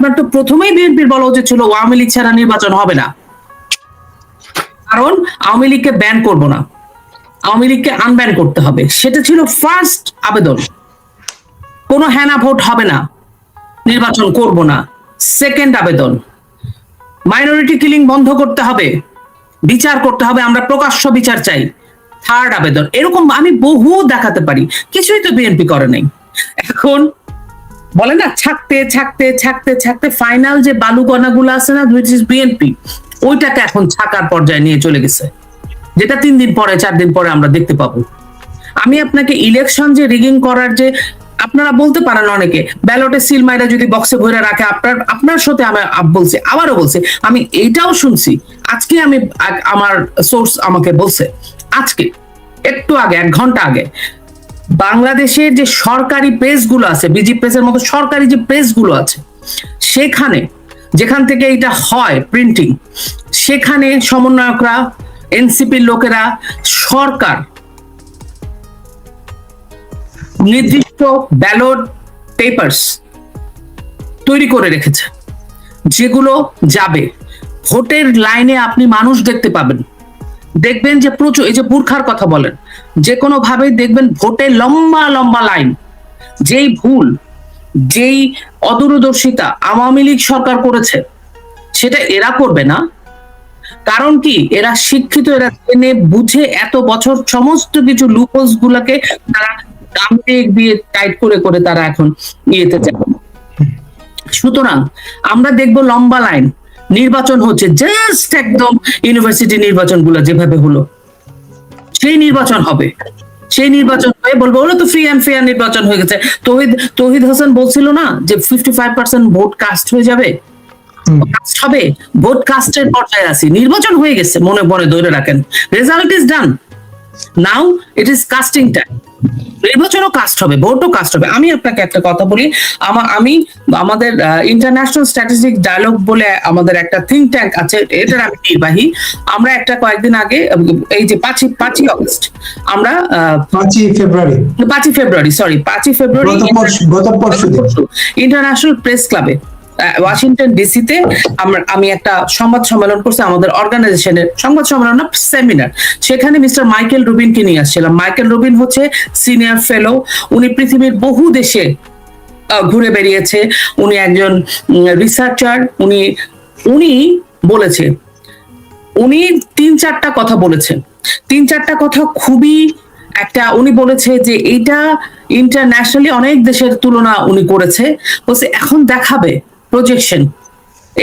আপনার তো প্রথমেই বিএনপির বলা উচিত ছিল আওয়ামী লীগ ছাড়া নির্বাচন হবে না, কারণ আওয়ামী লীগকে ব্যান করব না, আওয়ামী লীগকে আনব্যান করতে হবে, সেটা ছিল ফার্স্ট আবেদন। কোনো হ্যানা ভোট হবে না, নির্বাচন করব না, সেকেন্ড আবেদন। মাইনরিটি কিলিং বন্ধ করতে হবে, বিচার করতে হবে, আমরা প্রকাশ্য বিচার চাই, থার্ড আবেদন। এরকম আমি বহু দেখাতে পারি, কিছুই তো বিএনপি করে নাই। এখন বলে না ছাকতে ছাকতে ছাকতে ছাকতে ফাইনাল যে বালুকণা গুলো আছে না, হুইচ ইজ বিএনপি, ওইটাকে এখন ছাকার পর্যায়ে নিয়ে চলে গেছে, যেটা 3 দিন পরে 4 দিন পরে আমরা দেখতে পাবো। আমি আপনাকে ইলেকশন যে রিগিং করার যে, আপনারা বলতে পারেন অনেকে ব্যালটে সিল মাইরা যদি বক্সে ভরে রাখে, আপনার সাথে আমি বলছি, আবারও বলছি, আমি এইটাও শুনছি আজকে, আমি আমার সোর্স আমাকে বলছে আজকে একটু আগে, 1 ঘন্টা আগে, বাংলাদেশের যে সরকারি পেজ গুলো আছে, বিজি প্রেসের মতো সরকারি যে পেজ গুলো আছে, সেখানে যেখান থেকে এটা হয় প্রিন্টিং, সেখানে সমন্বয়করা, এনসিপির লোকেরা, সরকার নির্দিষ্ট ব্যালট পেপারস তৈরি করে রেখেছে, যেগুলো যাবে ভোটের লাইনে। আপনি মানুষ দেখতে পাবেন, দেখবেন যে প্রচুর, এই যে বুরখার কথা বলেন, যে কোনো ভাবে দেখবেন ভোটে লম্বা লম্বা লাইন। যেই ভুল, যেই অদূরদর্শিতা আওয়ামী লীগ সরকার করেছে, সেটা এরা করবে না। কারণ কি, এরা শিক্ষিত, এরা জেনে বুঝে এত বছর সমস্ত কিছু লুপোলস গুলাকে তারা দামে দিয়ে টাইট করে করে তারা এখন ইয়েতে যায়। সুতরাং আমরা দেখবো লম্বা লাইন, নির্বাচন হচ্ছে জাস্ট একদম ইউনিভার্সিটি নির্বাচন গুলো যেভাবে হলো, সেই নির্বাচন হবে, সেই নির্বাচন হয়ে বলবো ওরা তো ফ্রি অ্যান্ড ফেয়ার নির্বাচন হয়ে গেছে। তৌহিদ হোসেন বলছিল না যে 55% ভোট কাস্ট হয়ে যাবে, হবে, ভোট কাস্টের পর্যায়ে আছি, নির্বাচন হয়ে গেছে, মনে মনে ধরে রাখেন, result is done, now it is casting time. নির্বাচনও কাস্ট হবে, ভোটও কাস্ট হবে। আমি আপনাকে একটা কথা বলি, আমি আমাদের ইন্টারন্যাশনাল স্ট্যাটিস্টিক ডায়ালগ বলে আমাদের একটা থিঙ্ক ট্যাঙ্ক আছে, এটার আমি নির্বাহী। আমরা একটা কয়েকদিন আগে, এই যে 5ই অগস্ট, আমরা 5ই ফেব্রুয়ারি ইন্টারন্যাশনাল প্রেস ক্লাবে ওয়াশিংটন ডিসিতে আমি একটা সংবাদ সম্মেলন করছি, আমাদের অর্গানাইজেশনের সংবাদ সম্মেলন, সেমিনার। সেখানে মিস্টার মাইকেল রুবিনকে নিয়ে আসছিলাম। মাইকেল রুবিন হচ্ছে সিনিয়র ফেলো, উনি পৃথিবীর বহু দেশে ঘুরে বেরিয়েছে, উনি একজন রিসার্চার। উনি বলেছে, উনি 3-4টা কথা বলেছেন, 3-4টা কথা খুবই একটা, উনি বলেছে যে এইটা ইন্টারন্যাশনালি অনেক দেশের তুলনা উনি করেছে, বলছে এখন দেখাবে প্রজেকশন,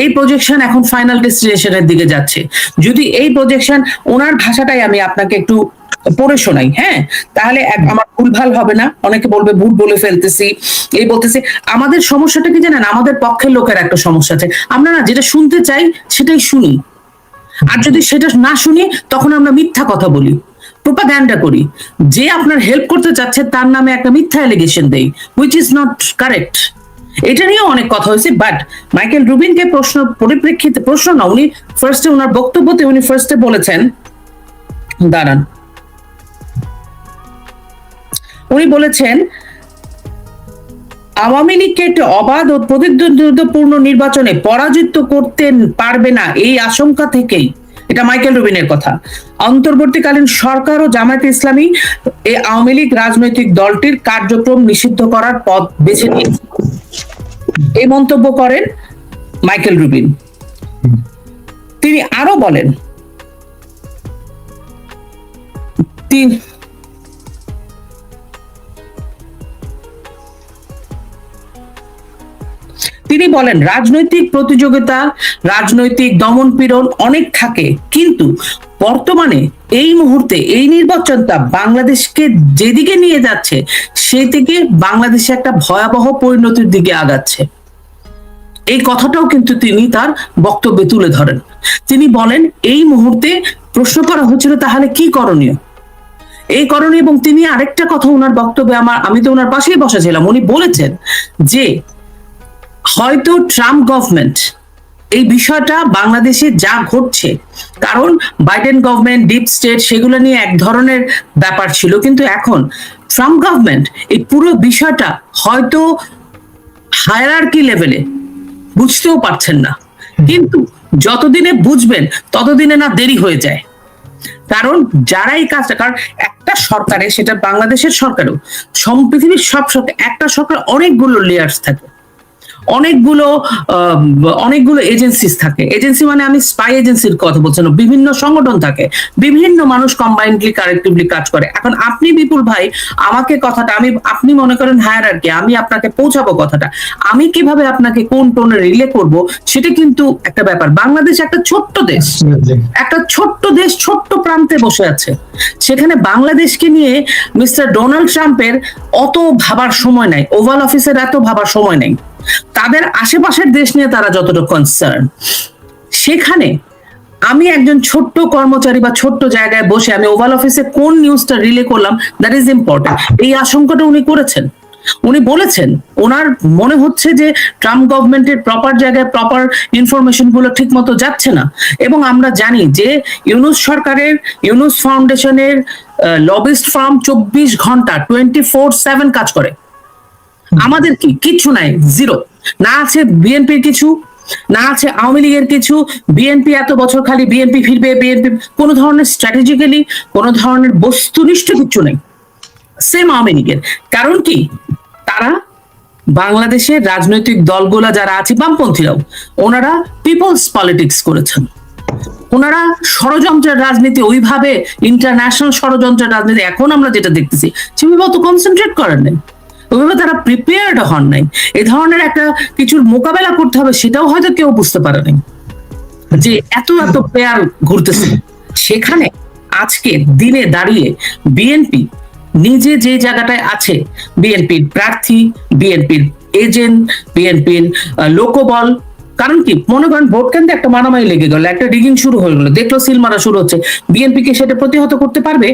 এই প্রজেকশন এখন ফাইনাল ডেস্টিনেশনের দিকে যাচ্ছে। যদি এই প্রজেকশন, ওনার ভাষাটাই আমি আপনাকে একটু পড়ে শোনাই, হ্যাঁ, তাহলে আমার ভুলভাল হবে না, অনেকে বলবে ভুল বলে ফেলতেছি, এই বলতেছি। আমাদের সমস্যাটা কি জানেন, আমাদের পক্ষের লোকের একটা সমস্যা আছে, আমরা না যেটা শুনতে চাই সেটাই শুনি, আর যদি সেটা না শুনি তখন আমরা মিথ্যা কথা বলি, প্রোপাগান্ডা করি, যে আপনার হেল্প করতে চাচ্ছে তার নামে একটা মিথ্যা অ্যালিগেশন দেই, হুইচ ইজ নট কারেক্ট। এটা নিয়েও অনেক কথা হয়েছে, বাট মাইকেল রুবিনকে প্রশ্ন পরিপ্রেক্ষিতে, প্রশ্ন না, উনি ফার্স্টে ওনার বক্তব্যতে উনি ফার্স্টে বলেছেন, দাঁড়ান, উনি বলেছেন আওয়ামী লীগকে একটি অবাধ ও প্রতিদ্বন্দ্বিতাপূর্ণ নির্বাচনে পরাজিত করতে পারবে না এই আশঙ্কা থেকেই, এটা মাইকেল রুবিনের কথা, অন্তর্বর্তীকালীন সরকার ও জামায়াতে ইসলামী এই আওয়ামী লীগ রাজনৈতিক দলটির কার্যক্রম নিষিদ্ধ করার পথ বেছে নিয়েছে। এই মন্তব্য করেন মাইকেল রুবিন। তিনি আরো বলেন, তিনি বলেন রাজনৈতিক প্রতিযোগিতা, রাজনৈতিক দমন পীড়ন অনেক থাকে, কিন্তু বর্তমানে এই মুহূর্তে এই নির্বাচনটা বাংলাদেশকে যেদিকে নিয়ে যাচ্ছে সেদিকে বাংলাদেশে একটা ভয়াবহ পরিণতির দিকে আগাচ্ছে। এই কথাটাও কিন্তু তিনি তার বক্তব্যে তুলে ধরেন। তিনি বলেন এই মুহূর্তে, প্রশ্ন করা হচ্ছিল তাহলে কি করণীয়, এই করণীয়, এবং তিনি আরেকটা কথা ওনার বক্তব্যে, আমি তো ওনার পাশেই বসেছিলাম, উনি বলেছেন যে হয়তো ট্রাম্প গভর্নমেন্ট এই বিষয়টা বাংলাদেশে যা ঘটছে, কারণ বাইডেন গভর্নমেন্ট, ডিপ স্টেট, সেগুলো নিয়ে এক ধরনের ব্যাপার ছিল, কিন্তু এখন ট্রাম্প গভর্নমেন্ট এই পুরো বিষয়টা হয়তো হায়ারার্কি লেভেলে বুঝতেও পারছেন না, কিন্তু যতদিনে বুঝবেন ততদিনে না দেরি হয়ে যায়। কারণ যারা এই কাজটা, কারণ একটা সরকারে, সেটা বাংলাদেশের সরকারও, পৃথিবীর সব সরকার, একটা সরকার অনেকগুলো লেয়ার্স থাকে, অনেকগুলো এজেন্সিস থাকে। এজেন্সি মানে আমি স্পাই এজেন্সির কথা বলছি না, বিভিন্ন সংগঠন থাকে, বিভিন্ন মানুষ কম্বাইন্ডলি কালেক্টিভলি কাজ করে। এখন আপনি বিপুল ভাই আমাকে কথাটা, আপনি মনে করেন হায়ারার্কি, আমি আপনাকে পৌঁছাবো কথাটা, আমি কিভাবে আপনাকে কোন টোনে রিলে করব, সেটা কিন্তু একটা ব্যাপার। বাংলাদেশ একটা ছোট্ট দেশ, ছোট্ট প্রান্তে বসে আছে। সেখানে বাংলাদেশকে নিয়ে মিস্টার ডোনাল্ড ট্রাম্পের অত ভাবার সময় নাই, ওভাল অফিসের এত ভাবার সময় নেই। তাদের আশেপাশের দেশ নিয়ে তারা যতটা কনসার্ন, সেখানে আমি একজন ছোট্ট কর্মচারী বা ছোট্ট জায়গায় বসে আমি ওভাল অফিসে কোন নিউজটা রিলে করলাম, দ্যাট ইজ ইম্পর্টেন্ট। এই আশঙ্কাটা উনি করেছেন, উনি বলেছেন ওনার মনে হচ্ছে যে ট্রাম্প গভর্নমেন্টের প্রপার জায়গায় প্রপার ইনফরমেশন গুলো ঠিক মতো যাচ্ছে না। এবং আমরা জানি যে ইউনূস সরকারের, ইউনূস ফাউন্ডেশনের লবিস্ট ফার্ম 24 ঘন্টা 24/7 কাজ করে। আমাদের কিচ্ছু নাই, জিরো। না আছে বিএনপির কিছু, না আছে আওয়ামী লীগের কিছু। বিএনপি এত বছর খালি বিএনপি ফিরবে, বিএনপি কোনো ধরনের স্ট্র্যাটেজিক্যালি কোনো ধরনের বস্তুনিষ্ঠ কিছু নেই। সেম আওয়ামী লীগের। কারণ কি, তারা বাংলাদেশের রাজনৈতিক দলগুলা যারা আছে, বামপন্থীরাও, ওনারা পিপলস পলিটিক্স করেছেন। ওনারা ষড়যন্ত্রের রাজনীতি, ওইভাবে ইন্টারন্যাশনাল ষড়যন্ত্রের রাজনীতি এখন আমরা যেটা দেখতেছি সেভাবে অত কনসেন্ট্রেট করেন নাই, ওইভাবে তারা প্রিপেয়ার্ড হন নাই। এই ধরনের একটা কিছুর মোকাবেলা করতে হবে সেটাও হয়তো কেউ বুঝতে পারে নাই, যে এত প্লেয়ার ঘুরতেছে। সেখানে আজকে দিনে দাঁড়িয়ে বিএনপি নিজে যে জায়গাটায় আছে, বিএনপির প্রার্থী, বিএনপির এজেন্ট, বিএনপির লোকবল। কারণ কি, মনে করেন ভোট কেন্দ্রে একটা মারামারি লেগে গেল, একটা রিগিং শুরু হয়ে গেল, দেখলো সিল মারা শুরু হচ্ছে, বিএনপি কে সেটা প্রতিহত করতে পারবে?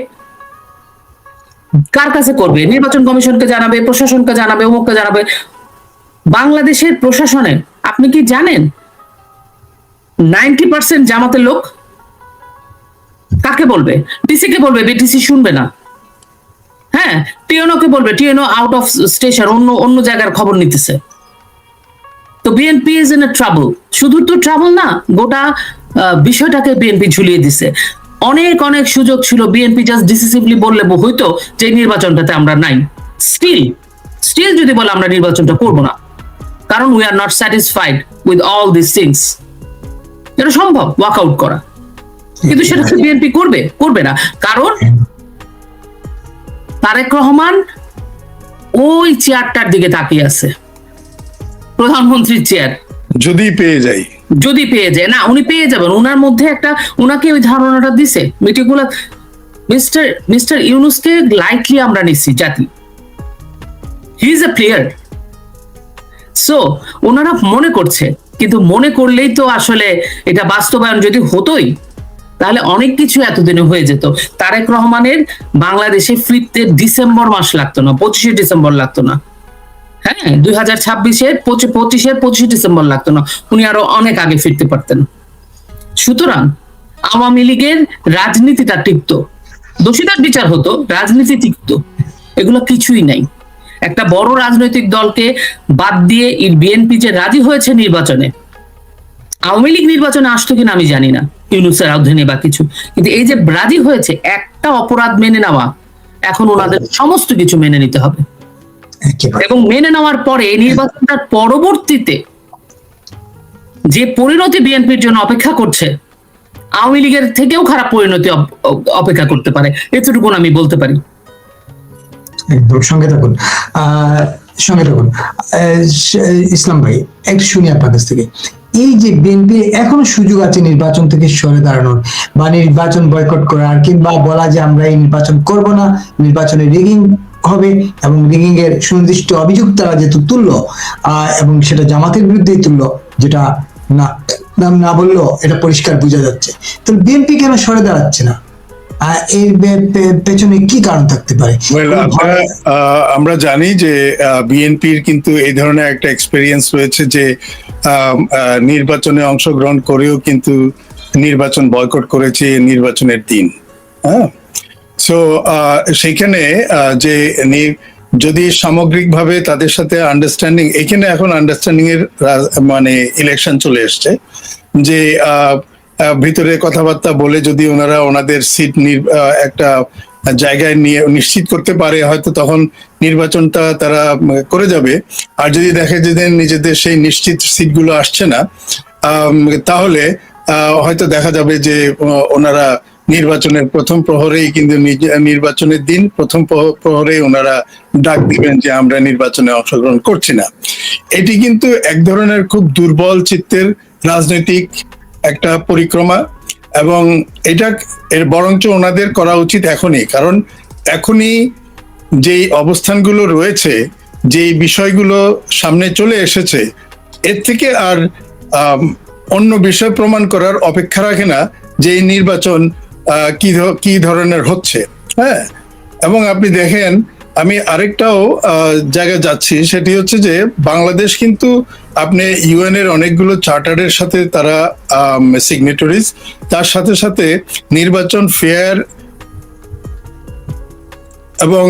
কার কাছে করবে? নির্বাচন কমিশনকে জানাবে, প্রশাসনকে জানাবে, অমুককে জানাবে। বাংলাদেশের প্রশাসনে আপনি কি জানেন 90% জামাতের লোক? কাকে বলবে? ডিসি কে বলবে, ডিসি শুনবে না। হ্যাঁ, টিএনও কে বলবে, টিএনও আউট অফ স্টেশন, অন্য জায়গার খবর নিতেছে। তো BNP is in a trouble. শুধু তো ট্রাবল না, গোটা বিষয়টাকে বিএনপি ঝুলিয়ে দিছে। অনেক সুযোগ ছিল, বিএনপি জাস্ট ডিসিসিভলি বললে হইতো যে নির্বাচনটাতে আমরা নাই। স্টিল যদি বলে আমরা নির্বাচনটা করবো না, কারণ we are not satisfied with all this things, এটা সম্ভব ওয়ার্কআউট করা। কিন্তু সেটা বিএনপি করবে না, কারণ তারেক রহমান ওই চেয়ারটার দিকে তাকিয়ে আছে, প্রধানমন্ত্রীর চেয়ার। যদি পেয়ে যায় না, উনি পেয়ে যাবেন। ওনার মধ্যে একটা, ওনাকে ওই ধারণাটা দিছে মিটিংগুলো। মিস্টার ইউনূসকে লাইটলি আমরা নিচ্ছি জাতি, he is a player. So ওনারা মনে করছে, কিন্তু মনে করলেই তো আসলে এটা বাস্তবায়ন যদি হতোই, তাহলে অনেক কিছু এতদিনে হয়ে যেত। তারেক রহমানের বাংলাদেশে ফিরতে ডিসেম্বর মাস লাগতো না, 25শে ডিসেম্বর লাগতো না। হ্যাঁ, 2026-এর 25শে ডিসেম্বর লাগতো না, উনি আরো অনেক আগে ফিরতে পারতেন। সুতরাং আওয়ামী লীগের রাজনীতিটা টিকতো, দোষীদের বিচার হতো, রাজনীতি টিকতো। এগুলো কিছুই নাই। একটা বড় রাজনৈতিক দলকে বাদ দিয়ে বিএনপি যে রাজি হয়েছে নির্বাচনে, আওয়ামী লীগ নির্বাচনে আসতো কিনা আমি জানি না, ইউনূসের অধীনে বা কিছু, কিন্তু এই যে রাজি হয়েছে, একটা অপরাধ মেনে নেওয়া, এখন ওনাদের সমস্ত কিছু মেনে নিতে হবে। এবং মেনে নেওয়ার পরে এই নির্বাচনটার পরবর্তীতে যে পরিণতি বিএনপির জন্য অপেক্ষা করছে, আওয়ামী লীগের থেকেও খারাপ পরিণতি অপেক্ষা করতে পারে, এতটুকু আমি বলতে পারি। একদম সঙ্গে থাকুন। ইসলাম ভাই, একটু শুনি আপনার কাছ থেকে। এই যে বিএনপি এখনো সুযোগ আছে নির্বাচন থেকে সরে দাঁড়ানোর বা নির্বাচন বয়কট করার, কিংবা বলা যে আমরা এই নির্বাচন করব না, নির্বাচনে রিগিং হবে, এবং রিগিং এর সুনির্দিষ্ট অভিযোগ তারা যেহেতু তুললো, এবং সেটা জামাতের বিরুদ্ধেই তুললো, যেটা না বললেও এটা পরিষ্কার বোঝা যাচ্ছে। তো বিএনপি কেন সরে দাঁড়াচ্ছে না? এর পেছনে কি কারণ থাকতে পারে? আমরা জানি যে বিএনপির কিন্তু এই ধরনের একটা এক্সপেরিয়েন্স রয়েছে যে নির্বাচনে অংশগ্রহণ করেও কিন্তু নির্বাচন বয়কট করেছে নির্বাচনের দিন। হ্যাঁ, সো সেইখানে যে যদি সামগ্রিকভাবে তাদের সাথে আন্ডারস্ট্যান্ডিং, এখানে এখন আন্ডারস্ট্যান্ডিং এর মানে ইলেকশন চলে এসছে, যে ভিতরে কথাবার্তা বলে যদি ওনারা ওনাদের সিট একটা জায়গায় নিয়ে নিশ্চিত করতে পারে, হয়তো তখন নির্বাচনটা তারা করে যাবে। আর যদি দেখে যে নিজেদের সেই নিশ্চিত সিটগুলো আসছে না, তাহলে হয়তো দেখা যাবে যে ওনারা নির্বাচনের প্রথম প্রহরেই, কিন্তু নির্বাচনের দিন প্রথম প্রহরেই ওনারা ডাক দিবেন যে আমরা নির্বাচনে অংশগ্রহণ করছি না। এটি কিন্তু এক ধরনের খুব দুর্বল চিত্তের রাজনৈতিক একটা পরিক্রমা, এবং এটা এর বরঞ্চ ওনাদের করা উচিত এখনই, কারণ এখনই যেই অবস্থানগুলো রয়েছে, যেই বিষয়গুলো সামনে চলে এসেছে, এর থেকে আর অন্য বিষয় প্রমাণ করার অপেক্ষা রাখে না যে এই নির্বাচন কি ধরনের হচ্ছে। হ্যাঁ, এবং আপনি দেখেন, আমি আরেকটাও জায়গায় যাচ্ছি, সেটি হচ্ছে যে বাংলাদেশ কিন্তু আপনি ইউএন এর অনেকগুলো চার্টারের সাথে তারা সিগনেটরিজ, তার সাথে সাথে নির্বাচন ফেয়ার এবং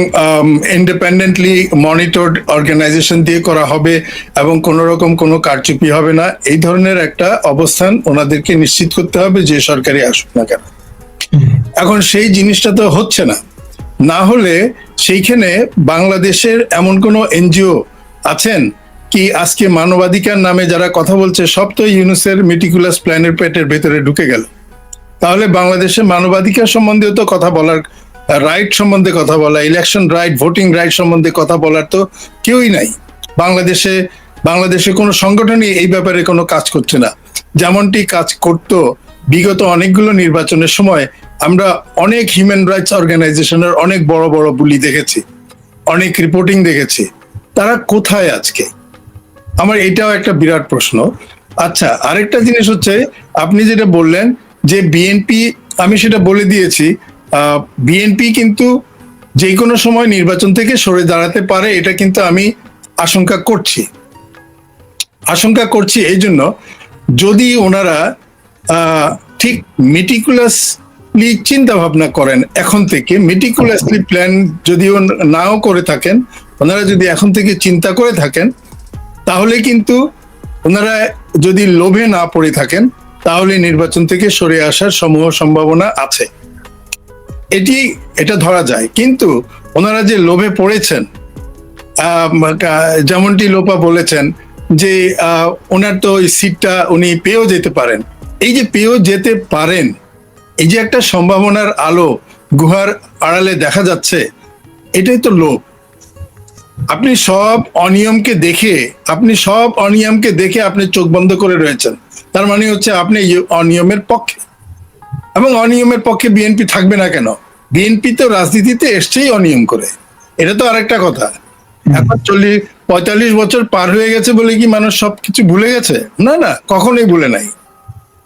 ইন্ডিপেন্ডেন্টলি মনিটরড অর্গানাইজেশন দিয়ে করা হবে এবং কোনো রকম কোনো কারচুপি হবে না, এই ধরনের একটা অবস্থান ওনাদেরকে নিশ্চিত করতে হবে যে সরকারি আসুক না কেন। এখন সেই জিনিসটা তো হচ্ছে না, না হলে সেইখানে বাংলাদেশের এমন কোনো এনজিও আছেন কি আজকে মানবাধিকার নামে যারা কথা বলছে, সব তো ইউনুসের মেটিকুলাস প্ল্যানের পেটের ভেতরে ঢুকে গেল। তাহলে বাংলাদেশে মানবাধিকার সম্বন্ধেও তো কথা বলার, রাইট সম্বন্ধে কথা বলা, ইলেকশন রাইট, ভোটিং রাইট সম্বন্ধে কথা বলার তো কেউই নাই বাংলাদেশে কোনো সংগঠনই এই ব্যাপারে কোনো কাজ করছে না। যেমনটি কাজ করতো বিগত অনেকগুলো নির্বাচনের সময়, আমরা অনেক হিউম্যান রাইটস অর্গানাইজেশনের অনেক বড় বড় বুলি দেখেছি, অনেক রিপোর্টিং দেখেছি, তারা কোথায় আজকে? আমার এটাও একটা বিরাট প্রশ্ন। আচ্ছা, আরেকটা জিনিস হচ্ছে, আপনি যেটা বললেন যে বিএনপি, আমি সেটা বলে দিয়েছি, বিএনপি কিন্তু যে কোনো সময় নির্বাচন থেকে সরে দাঁড়াতে পারে, এটা কিন্তু আমি আশঙ্কা করছি এই জন্য, যদি ওনারা ঠিক মেটিকুলাসলি চিন্তা ভাবনা করেন, এখন থেকে মেটিকুলাসলি প্ল্যান যদিও নাও করে থাকেন, ওনারা যদি এখন থেকে চিন্তা করে থাকেন, তাহলে কিন্তু ওনারা যদি লোভে না পড়ে থাকেন, তাহলে নির্বাচন থেকে সরে আসার সমূহ সম্ভাবনা আছে, এটা ধরা যায়। কিন্তু ওনারা যে লোভে পড়েছেন, যেমনটি লোপা বলেছেন যে ওনার তো ওই সিটটা উনি পেয়েও যেতে পারেন, এই যে পেয়েও যেতে পারেন, এই যে একটা সম্ভাবনার আলো গুহার আড়ালে দেখা যাচ্ছে, এটাই তো লোভ। আপনি সব অনিয়মকে দেখে আপনি চোখ বন্ধ করে রয়েছেন, তার মানে হচ্ছে আপনি অনিয়মের পক্ষে, এবং অনিয়মের পক্ষে বিএনপি থাকবে না কেন? বিএনপি তো রাজনীতিতে এসছেই অনিয়ম করে, এটা তো আরেকটা কথা। এখন 45 বছর পার হয়ে গেছে বলে কি মানুষ সবকিছু ভুলে গেছে? না, কখনোই ভুলে নাই।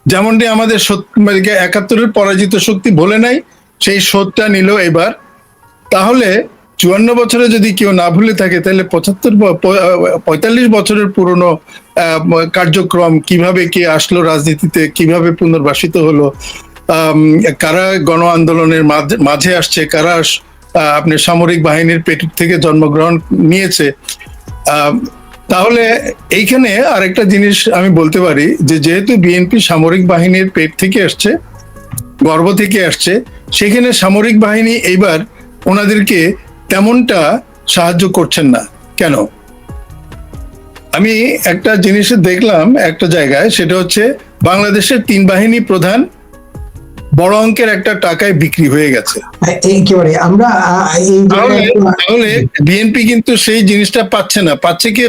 যেমনটি আমাদের 71-এর পরাজিত শক্তি ভুলে নাই, সেই শোধটা নিল এবার। তাহলে 54 বছরে যদি কেউ না ভুলে থাকে, তাহলে 45 বছরের পুরনো কার্যক্রম, কিভাবে কে আসলো রাজনীতিতে, কিভাবে পুনর্বাসিত হলো, কারা গণ আন্দোলনের মাঝে আসছে, কারা আপনি সামরিক বাহিনীর পেট থেকে জন্মগ্রহণ নিয়েছে। তাহলে এইখানে আরেকটা জিনিস আমি বলতে পারি যে, যেহেতু বিএনপি সামরিক বাহিনীর পেট থেকে আসছে, গর্ভ থেকে আসছে, সেখানে সামরিক বাহিনী এইবার ওনাদেরকে তেমনটা সাহায্য করছেন না কেন? আমি একটা জিনিস দেখলাম একটা জায়গায়, সেটা হচ্ছে বাংলাদেশের 3 বাহিনী প্রধান বড় অঙ্কের একটা টাকায় বিক্রি হয়ে গেছে। একেবারে আমরা তাহলে বিএনপি কিন্তু সেই জিনিসটা পাচ্ছে না, পাচ্ছে কি?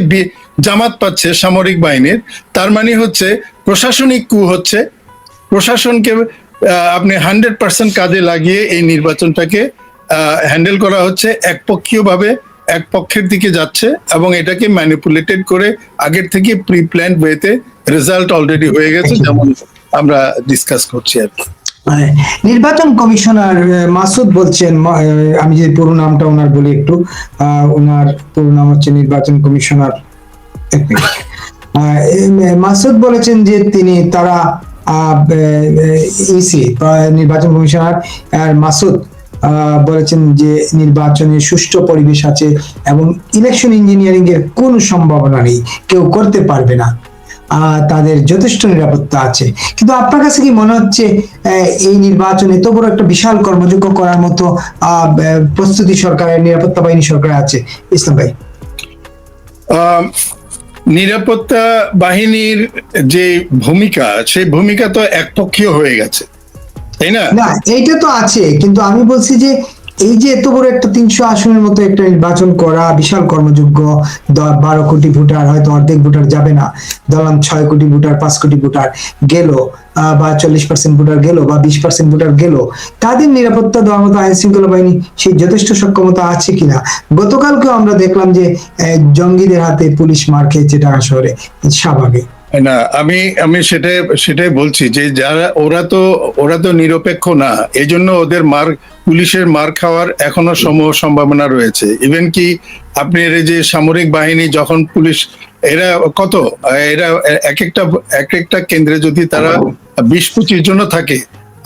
জামাত পাচ্ছে সামরিক বাহিনীর। তার মানে হচ্ছে প্রশাসনিক কু হচ্ছে, প্রশাসনকে আপনি 100% কাজে লাগিয়ে এই নির্বাচনটাকে হ্যান্ডেল করা হচ্ছে, একপক্ষীয় ভাবে এক পক্ষের দিকে যাচ্ছে, এবং এটাকে ম্যানিপুলেটেড করে আগের থেকে প্রি প্ল্যান্ড ওয়েতে রেজাল্ট অলরেডি হয়ে গেছে, যেমন আমরা ডিসকাস করছি আর কি। নির্বাচন কমিশনার মাসুদ বলছেন, আমি যদি পুরো নামটা ওনার বলি একটু, ওনার পুরো নাম হচ্ছে নির্বাচন কমিশনার, মাসুদ বলেছেন যে তারা ইসি নির্বাচন কমিশনার মাসুদ বলেছেন যে নির্বাচনের সুষ্ঠু পরিবেশ আছে এবং ইলেকশন ইঞ্জিনিয়ারিং এর কোনো সম্ভাবনা নেই, কেউ করতে পারবে না, তাদের যথেষ্ট নিরাপত্তা আছে। কিন্তু আপনার কাছে কি মনে হচ্ছে এই নির্বাচন এত বড় একটা বিশাল কর্মযজ্ঞ করার মতো প্রস্তুতি সরকারের, নিরাপত্তা বাহিনী সরকার আছে? ইসলাম ভাই, নিরাপত্তা বাহিনীর যে ভূমিকা, সেই ভূমিকা তো একপক্ষীয় হয়ে গেছে, তাই না? না, এইটা তো আছে, কিন্তু আমি বলছি যে এই যে এত বড় একটা 300 আসনের মতো একটা নির্বাচন করা বিশাল কর্মযজ্ঞ, 12 কোটি ভোটার, হয়তো অর্ধেক ভোটার যাবে না, ধরলাম 6 কোটি ভোটার, 5 কোটি ভোটার গেল, বা 40% ভোটার গেল, বা 20% ভোটার গেল, তাদের নিরাপত্তা দেওয়ার মতো আইন শৃঙ্খলা বাহিনী সেই যথেষ্ট সক্ষমতা আছে কিনা? গতকালকেও আমরা দেখলাম যে জঙ্গিদের হাতে পুলিশ মার খেয়েছে ঢাকা শহরে, শাহবাগে। না, আমি সেটাই বলছি যে যারা ওরা তো নিরপেক্ষ না, এই জন্য ওদের পুলিশের মার খাওয়ার এখনো সম্ভাবনা রয়েছে। ইভেন কি আপনি এর যে সামরিক বাহিনী, যখন পুলিশ এরা এক একটা কেন্দ্রে যদি তারা 20-25 জন থাকে,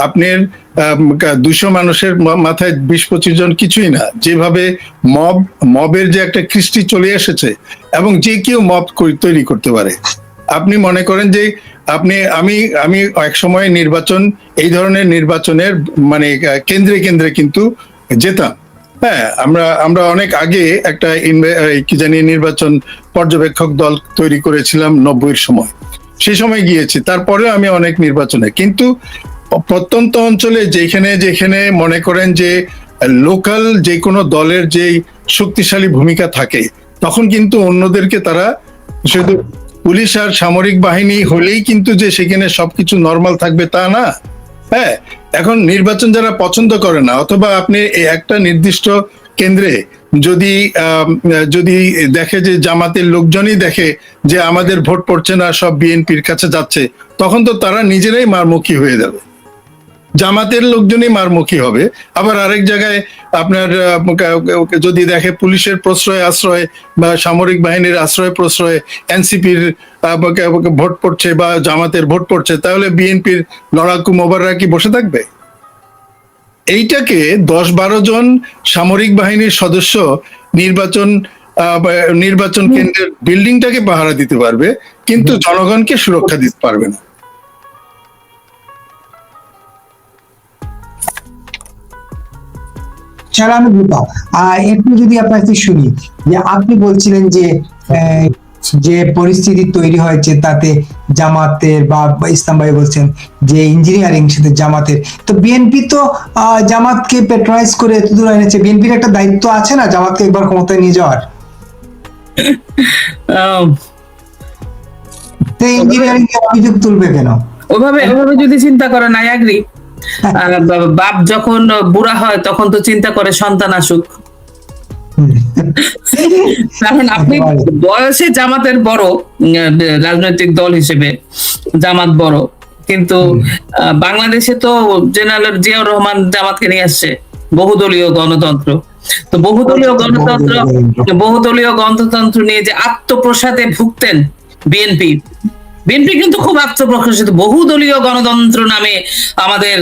আপনার 200 মানুষের মাথায় 20-25 জন কিছুই না। যেভাবে মবের যে একটা কৃষ্টি চলে এসেছে, এবং যে কেউ মব তৈরি করতে পারে। আপনি মনে করেন যে আমি এক সময় এই ধরনের নির্বাচনের মানে কেন্দ্রে কেন্দ্রে কিন্তু যেতাম। হ্যাঁ, আমরা অনেক আগে একটা নির্বাচন পর্যবেক্ষক দল তৈরি করেছিলাম 90-এর সময়, সেই সময় গিয়েছি। তারপরেও আমি অনেক নির্বাচনে, কিন্তু প্রত্যন্ত অঞ্চলে যেখানে মনে করেন যে লোকাল যে কোনো দলের যে শক্তিশালী ভূমিকা থাকে, তখন কিন্তু অন্যদেরকে তারা শুধু পুলিশ আর সামরিক বাহিনী হলেই কিন্তু যে সেখানে সবকিছু নর্মাল থাকবে তা না। হ্যাঁ, এখন নির্বাচন যারা পছন্দ করে না, অথবা আপনি একটা নির্দিষ্ট কেন্দ্রে যদি দেখে যে জামাতের লোকজনই দেখে যে আমাদের ভোট পড়ছে না, সব বিএনপির কাছে যাচ্ছে, তখন তো তারা নিজেরাই মারমুখী হয়ে যাবে, জামাতের লোকজনই মারমুখী হবে। আবার আরেক জায়গায় আপনার যদি দেখে পুলিশের প্রশ্রয় আশ্রয় বা সামরিক বাহিনীর আশ্রয় প্রশ্রয় এনসিপির ভোট পড়ছে বা জামাতের ভোট পড়ছে, তাহলে বিএনপির লড়াকু মোবাররা কি বসে থাকবে? এইটাকে 10-12 জন সামরিক বাহিনীর সদস্য নির্বাচন কেন্দ্রের বিল্ডিংটাকে পাহারা দিতে পারবে, কিন্তু জনগণকে সুরক্ষা দিতে পারবে না। একটু যদি আপনার কাছে শুনি যে আপনি বলছিলেন যে পরিস্থিতি তৈরি হয়েছে তাতে জামাতের, বা ইসলাম ভাই বলছেন যে ইঞ্জিনিয়ারিং সাথে জামাতের, তো বিএনপি তো জামাতকে পেট্রোনাইজ করে এতদূর এনেছে, বিএনপির একটা দায়িত্ব আছে না জামাতকে একবার ক্ষমতায় নিয়ে যাওয়ার? ইঞ্জিনিয়ারিং এর অভিযোগ তুলবে কেন? ওভাবে যদি চিন্তা করেন, আই এগ্রি। বাপ যখন বুড়া হয় তখন তো চিন্তা করে সন্তান আসুক। কারণ আপনি বয়সে জামাতের বড়, রাজনৈতিক দল হিসেবে জামাত বড়, কিন্তু বাংলাদেশে তো জেনারেল জিয়াউর রহমান জামাতকে নিয়ে আসছে, বহুদলীয় গণতন্ত্র। তো বহুদলীয় গণতন্ত্র নিয়ে যে আত্মপ্রসাদে ভুগতেন বিএনপি কিন্তু খুব আত্মপ্রকাশিত বহুদলীয় গণতন্ত্র নামে আমাদের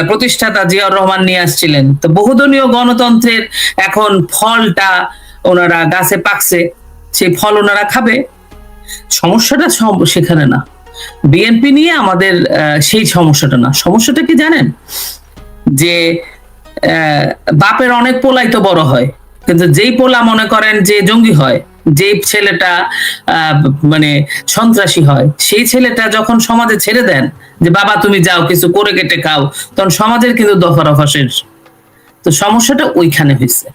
প্রতিষ্ঠাতা জিয়াউর রহমান নিয়ে আসছিলেন। তো বহুদলীয় গণতন্ত্রের এখন ফলটা ওনারা গাছে পাকছে, সেই ফল ওনারা খাবে। সমস্যাটা সেখানে না, বিএনপি নিয়ে আমাদের সেই সমস্যাটা না। সমস্যাটা কি জানেন? যে বাপের অনেক পোলাই তো বড় হয়, কিন্তু যেই পোলা মনে করেন যে জঙ্গি হয়, যে ছেলেটা মানে সন্ত্রাসী হয়, সেই ছেলেটা যখন সমাজে ছেড়ে দেন যে বাবা তুমি যাও কিছু করে কেটে খাও, তখন সমাজের কিন্তু দফা শেষ। তো সমস্যাটা ওইখানে হয়েছে।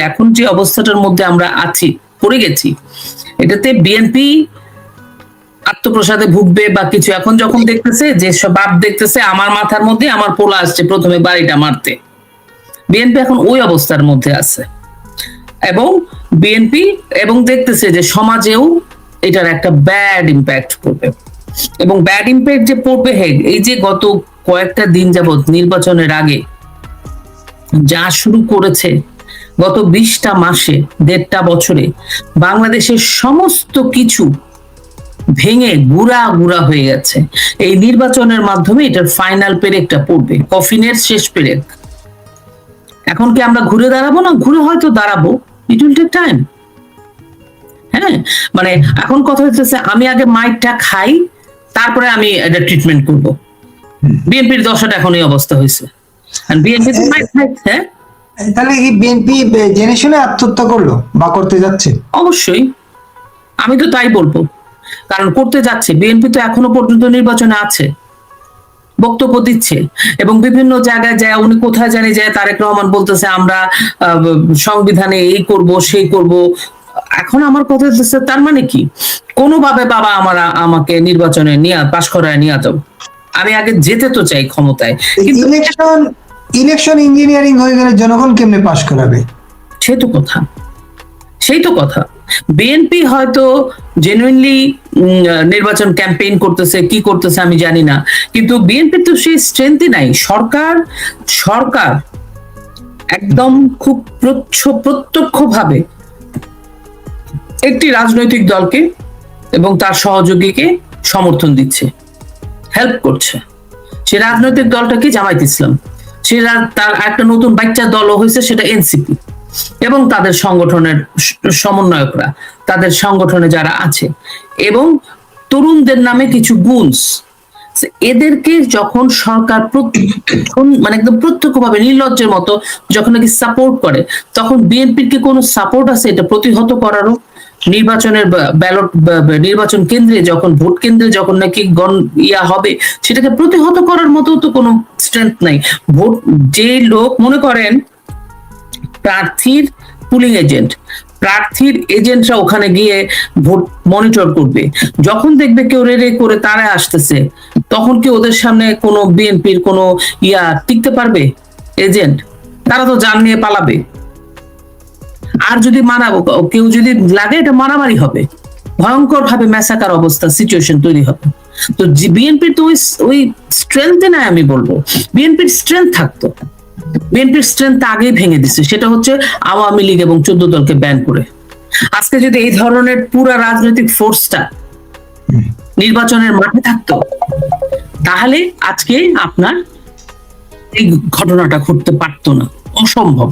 এখন যে অবস্থাটার মধ্যে আমরা আছি, পড়ে গেছি, এটাতে বিএনপি আত্মপ্রসাদে ভুগবে বা কিছু। এখন যখন দেখতেছে যে সব বাপ দেখতেছে আমার মাথার মধ্যে আমার পোলা আসছে প্রথমে বাড়িটা মারতে, বিএনপি এখন ওই অবস্থার মধ্যে আছে। এবং দেখতেছে যে সমাজেও এটার একটা ব্যাড ইম্প্যাক্ট পড়বে, এবং ব্যাড ইম্প্যাক্ট যে পড়বে, এই যে গত কয়েকটা দিন যাবত নির্বাচনের আগে যা শুরু করেছে, গত 20টা মাসে 1.5 বছরে বাংলাদেশের সমস্ত কিছু ভেঙে গুড়া হয়ে গেছে। এই নির্বাচনের মাধ্যমে এটার ফাইনাল পেরেকটা পড়বে, কফিনের শেষ পেরেক। এখন কি আমরা ঘুরে দাঁড়াবো না? ঘুরে হয়তো দাঁড়াবো, ইট উইল টেক টাইম। হ্যাঁ, মানে এখন কথা হচ্ছে আমি আগে মাইকটা খাই, তারপরে আমি এটা ট্রিটমেন্ট করব। বিএনপির দশাটা এখন এই অবস্থা হয়েছে, বিএনপি তো মাইক খাইছে। তাহলে কি বিএনপি জেনে শুনে আত্মহত্যা করলো বা করতে যাচ্ছে? অবশ্যই, আমি তো তাই বলবো, কারণ করতে যাচ্ছে। বিএনপি তো এখনো পর্যন্ত নির্বাচনে আছে, বক্তব্য দিচ্ছে, এবং বিভিন্ন জায়গায় যায়, উনি কোথায় জানি যায় তারেক রহমান বলতেছে আমরা সংবিধানে এই করব সেই করব। এখন আমার কথা হচ্ছে তার মানে কি, কোনোভাবে বাবা আমাকে নির্বাচনে নিয়ে পাশ করায় নিয়ে যাও, আমি আগে যেতে তো চাই ক্ষমতায়, কিন্তু ইলেকশন ইঞ্জিনিয়ারিং হয়ে গেলে জনগণ কেমনে পাশ করাবে? সেই তো কথা। বিএনপি হয়তো জেনুইনলি নির্বাচন ক্যাম্পেইন করতেছে, কি করতেছে আমি জানি না, কিন্তু বিএনপির তো সেই স্ট্রেংথই নাই। সরকার একদম খুব প্রত্যক্ষভাবে একটি রাজনৈতিক দলকে এবং তার সহযোগীকে সমর্থন দিচ্ছে, হেল্প করছে। সে রাজনৈতিক দলটা কি? জামায়াত ইসলাম। তার একটা নতুন বাচ্চা দলও হয়েছে, সেটা এনসিপি, এবং তাদের সংগঠনের সমন্বয়করা, তাদের সংগঠনে যারা আছে, এবং তরুণদের নামে কিছু গুণস। এদেরকে যখন সরকার মানে একদম প্রত্যক্ষভাবে নির্লজ্জের মতো যখন নাকি সাপোর্ট করে, তখন বিএনপির কি কোনো সাপোর্ট আছে এটা প্রতিহত করারও? নির্বাচনের ব্যালট, নির্বাচন কেন্দ্রে যখন, ভোট কেন্দ্রে যখন নাকি হবে, সেটাকে প্রতিহত করার মতো তো কোনো স্ট্রেংথ নাই। ভোট, যে লোক মনে করেন প্রার্থীর পুলিং এজেন্ট, প্রার্থীর এজেন্টরা ওখানে গিয়ে ভোট মনিটর করবে, যখন দেখবে কেউ রেড়ে করে তারা আসতেছে, তখন কি ওদের সামনে কোনো বিএনপির কোনো টিকতে পারবে এজেন্ট? তারা তো জান নিয়ে পালাবে। আর যদি কেউ যদি লাগে, এটা মারামারি হবে, ভয়ঙ্কর ভাবে ম্যাসাকার অবস্থা, সিচুয়েশন তৈরি হবে। তো বিএনপির তো ওই স্ট্রেংথে নাই। আমি বলবো বিএনপির স্ট্রেংথ থাকতো, বিএনপির স্ট্রেংথ আগেই ভেঙে দিচ্ছে, সেটা হচ্ছে আওয়ামী লীগ এবং 14 দলকে ব্যান করে। আজকে যদি এই ধরনের পুরো রাজনৈতিক ফোর্সটা নির্বাচনের মাঠে থাকতো, তাহলে আজকে আপনার এই ঘটনাটা ঘটতে পারতো না, অসম্ভব।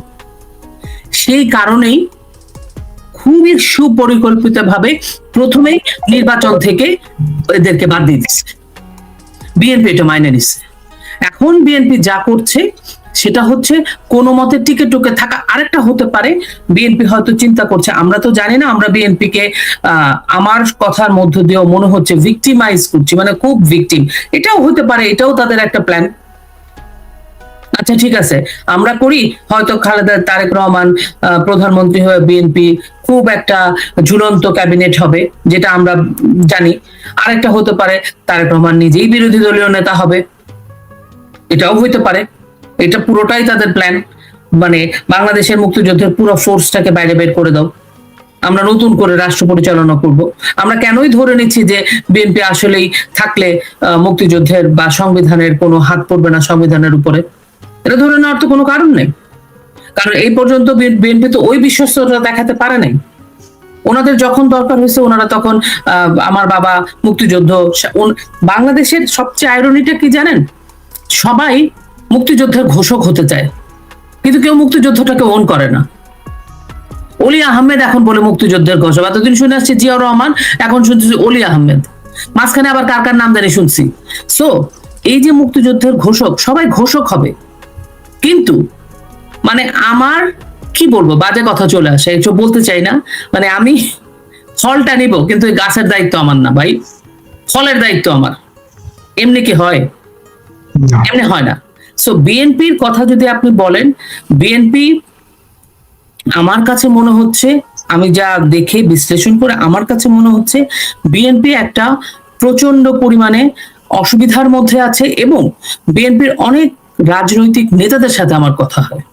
সেই কারণেই খুবই সুপরিকল্পিত ভাবে প্রথমে নির্বাচন থেকে এদেরকে বাদ দিয়ে দিচ্ছে, বিএনপি এটা মাইনে নিচ্ছে। এখন বিএনপি যা করছে সেটা হচ্ছে কোনো মতে টিকে টুকে থাকা। আরেকটা হতে পারে, বিএনপি হয়তো চিন্তা করছে, আমরা তো জানি না, আমরা বিএনপিকে আমার কথার মধ্য দিয়েও মনে হচ্ছে ভিকটিমাইজ করছি, মানে খুব ভিকটিম। এটাও হতে পারে, এটাও তাদের একটা প্ল্যান। আচ্ছা ঠিক আছে, আমরা করি, হয়তো খালেদা তারেক রহমান প্রধানমন্ত্রী হয়ে বিএনপি খুব একটা ঝুলন্ত ক্যাবিনেট হবে, যেটা আমরা জানি। আরেকটা হতে পারে তারেক রহমান নিজেই বিরোধী দলীয় নেতা হবে, এটাও হইতে পারে। এটা পুরোটাই তাদের প্ল্যান, মানে বাংলাদেশের মুক্তিযুদ্ধের পুরো ফোর্সটাকে বাইরে বের করে দাও, আমরা নতুন করে রাষ্ট্র পরিচালনা করব। আমরা কেনই ধরে নিচ্ছি যে বিএনপি আসলেই থাকলে মুক্তিযুদ্ধের বা সংবিধানের কোনো হাত পড়বে না সংবিধানের উপরে? এটা ধরে নেওয়ার তো কোনো কারণ নেই, কারণ এই পর্যন্ত বিএনপি তো ওই বিশ্বস্ততা দেখাতে পারে নাই। ওনাদের যখন দরকার হয়েছে, ওনারা তখন আমার বাবা মুক্তিযুদ্ধ। বাংলাদেশের সবচেয়ে আইরনিটা কি জানেন? সবাই মুক্তিযুদ্ধের ঘোষক হতে চায়, কিন্তু কেউ মুক্তিযুদ্ধটাকে ওন করে না। অলি আহমেদ এখন বলে মুক্তিযুদ্ধের ঘোষক, এতদিন শুনে আসছে জিয়াউর রহমান, এখন শুনছি অলি আহমেদ, মাঝখানে আবার কার কার নাম জানি শুনছি। সো এই যে মুক্তিযুদ্ধের ঘোষক, সবাই ঘোষক হবে, কিন্তু মানে আমার কি বলবো, বাজে কথা চলে আসে, একটু বলতে চাই না, মানে আমি ফলটা নিব, কিন্তু এই গাছের দায়িত্ব আমার না ভাই, ফলের দায়িত্ব আমার। এমনি কি হয়? এমনি হয় না। সো বিএনপির কথা যদি আপনি বলেন, বিএনপি আমার কাছে মনে হচ্ছে, আমি যা দেখে বিশ্লেষণ করে আমার কাছে মনে হচ্ছে বিএনপি একটা প্রচন্ড পরিমাণে অসুবিধার মধ্যে আছে, এবং বিএনপির অনেক রাজনৈতিক নেতাদের সাথে আমার কথা হয়,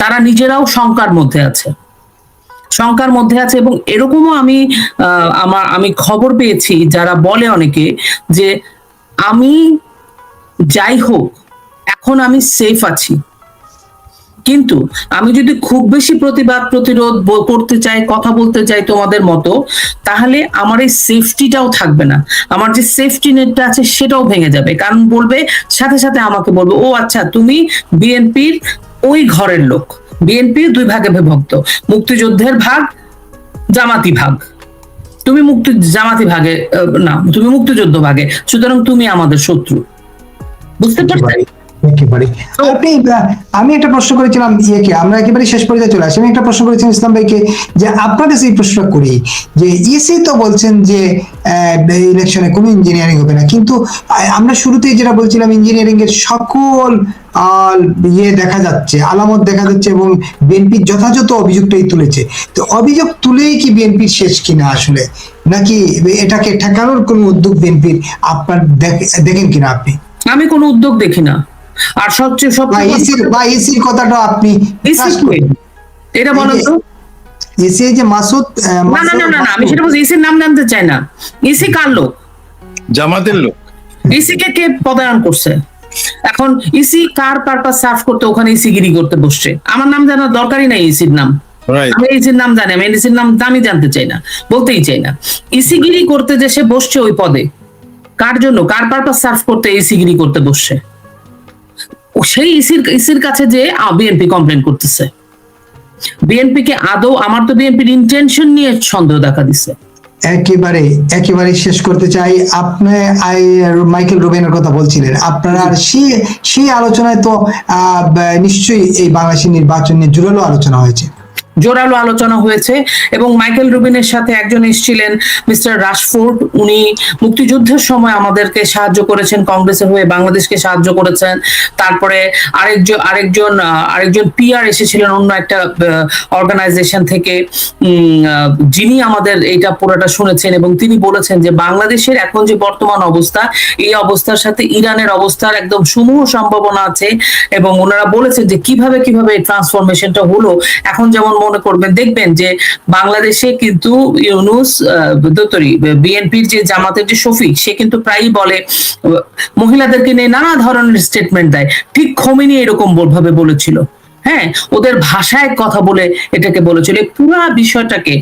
তারা নিজেরাও শঙ্কার মধ্যে আছে, এবং এরকমও আমি খবর পেয়েছি যারা বলে অনেকে যে আমি যাই হোক এখন আমি সেফ আছি, কিন্তু আমি যদি খুব বেশি প্রতিবাদ প্রতিরোধ করতে চাই, কথা বলতে চাই তোমাদের মতো, তাহলে আমার এই সেফটিটাও থাকবে না, আমার যে সেফটি নেটটা আছে সেটাও ভেঙে যাবে। কারণ বলবে, সাথে সাথে আমাকে বলবে, ও আচ্ছা তুমি বিএনপির ওই ঘরের লোক। বিএনপি দুই ভাগে বিভক্ত, মুক্তিযুদ্ধের ভাগ, জামাতি ভাগ। তুমি জামাতি ভাগে না, তুমি মুক্তিযুদ্ধ ভাগে, সুতরাং তুমি আমাদের শত্রু। বুঝতে পারছেন? একেবারে। আপনি আমি একটা প্রশ্ন করেছিলাম ইয়েকে, আমরা একেবারে শেষ পর্যায়ে চলে আসি। আমি একটা প্রশ্ন করেছিলাম ইসলাম ভাইকে, যে আপনার কাছে এই প্রশ্নটা করি যে ইসি তো বলছেন যে ইলেকশনে কোনো ইঞ্জিনিয়ারিং হবে না, কিন্তু আমরা শুরুতেই যেটা বলছিলাম ইঞ্জিনিয়ারিং এর সকল দেখা যাচ্ছে, আলামত দেখা যাচ্ছে, এবং বিএনপি যথাযথ অভিযোগটাই তুলেছে। তো অভিযোগ তুলেই কি বিএনপির শেষ কিনা আসলে, নাকি এটাকে ঠেকানোর কোনো উদ্যোগ বিএনপির আপনার দেখেন কিনা আপনি? আমি কোনো উদ্যোগ দেখি না। আর সবচেয়ে ইসির কথাটা আপনি এটা বলেন তো। ইসি যে মাসুদ, না না না না, আমি সেটা বলছি, ইসির নাম জানতে চাই না। ইসি কার লোক? জামাতের লোক। ইসি কে পদায়ন করছে? এখন ইসি কার পারপাস সার্ভ করতে ওখানে ইসিগিরি করতে বসছে? আমার নাম জানার দরকারই নাই ইসির নাম। আমি ইসির নাম জানি, আমি ইসির নাম আমি জানতে চাই না, বলতেই চাই না। ইসিগিরি করতে যে সে বসছে ওই পদে, কার জন্য, কার পারপাস সার্ভ করতে ইসিগিরি করতে বসছে? সেই ইসির কাছে যে বিএনপি কমপ্লেন করতেছে। বিএনপি কে আদৌ, আমার তো বিএনপির ইন্টেনশন নিয়ে সন্দেহ দেখা দিচ্ছে। একেবারে শেষ করতে চাই। আপনি মাইকেল রুবিনের কথা বলছিলেন, আপনারা সেই আলোচনায় তো নিশ্চয়ই এই বাংলাদেশের নির্বাচন নিয়ে জোরালো আলোচনা হয়েছে। এবং মাইকেল রুবিনের সাথে একজন এসেছিলেন, মিস্টার রাশফোর্ড। উনি মুক্তিযুদ্ধের সময় আমাদেরকে সাহায্য করেছেন, কংগ্রেসের হয়ে বাংলাদেশকে সাহায্য করেছেন। তারপরে আরেকজন পিআর এসেছিলেন অন্য একটা অর্গানাইজেশন থেকে, যিনি আমাদের এইটা পুরোটা শুনেছেন, এবং তিনি বলেছেন যে বাংলাদেশের এখন যে বর্তমান অবস্থা, এই অবস্থার সাথে ইরানের অবস্থার একদম সমূহ সম্ভাবনা আছে। এবং ওনারা বলেছেন যে কিভাবে এই ট্রান্সফরমেশনটা হলো। এখন যেমন মনে করবেন, দেখবেন যে বাংলাদেশে কিন্তু ইউনূস বিএনপির যে জামাতের যে শফিক, সে কিন্তু প্রায়ই বলে, মহিলাদেরকে নিয়ে নানা ধরনের স্টেটমেন্ট দেয়। ঠিক খোমেনি এরকম ভাবে বলেছিল, হ্যাঁ, ওদের ভাষায় কথা বলে এটাকে বলেছিল। পুরা বিষয়টাকে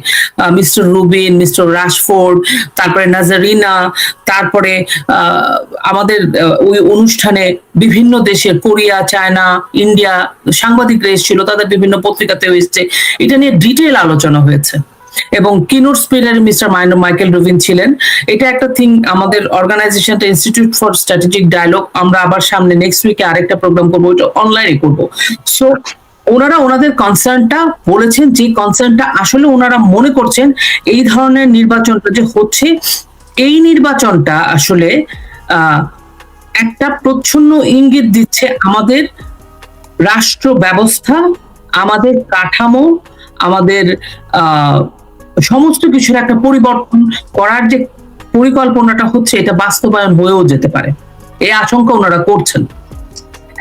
মিস্টার রুবিন, মিস্টার রাশফোর্ড, তারপরে নাজারিনা, তারপরে আমাদের ওই অনুষ্ঠানে বিভিন্ন দেশের, কোরিয়া, চায়না, ইন্ডিয়া সাংবাদিকরা এসেছিল, তাদের বিভিন্ন পত্রিকাতেও এসছে, এটা নিয়ে ডিটেল আলোচনা হয়েছে। এবং keynote speaker mister Michael Rubin ছিলেন। এটা একটা থিং, আমাদের অর্গানাইজেশনটা ইনস্টিটিউট ফর স্ট্র্যাটেজিক ডায়ালগ, আমরা আবার সামনে নেক্সট উইকে আরেকটা প্রোগ্রাম করবো, ওইটা অনলাইনে করবো। সো ওনারা ওনাদের কনসার্নটা বলেছেন, যে কনসার্নটা আসলে ওনারা মনে করছেন এই ধরনের নির্বাচনটা যে হচ্ছে, এই নির্বাচনটা আসলে একটা প্রচ্ছন্ন ইঙ্গিত দিচ্ছে আমাদের রাষ্ট্র ব্যবস্থা, আমাদের কাঠামো, আমাদের সমস্ত কিছুর একটা পরিবর্তন করার যে পরিকল্পনাটা হচ্ছে, এটা বাস্তবায়ন হয়েও যেতে পারে, এই আশঙ্কা ওনারা করছেন।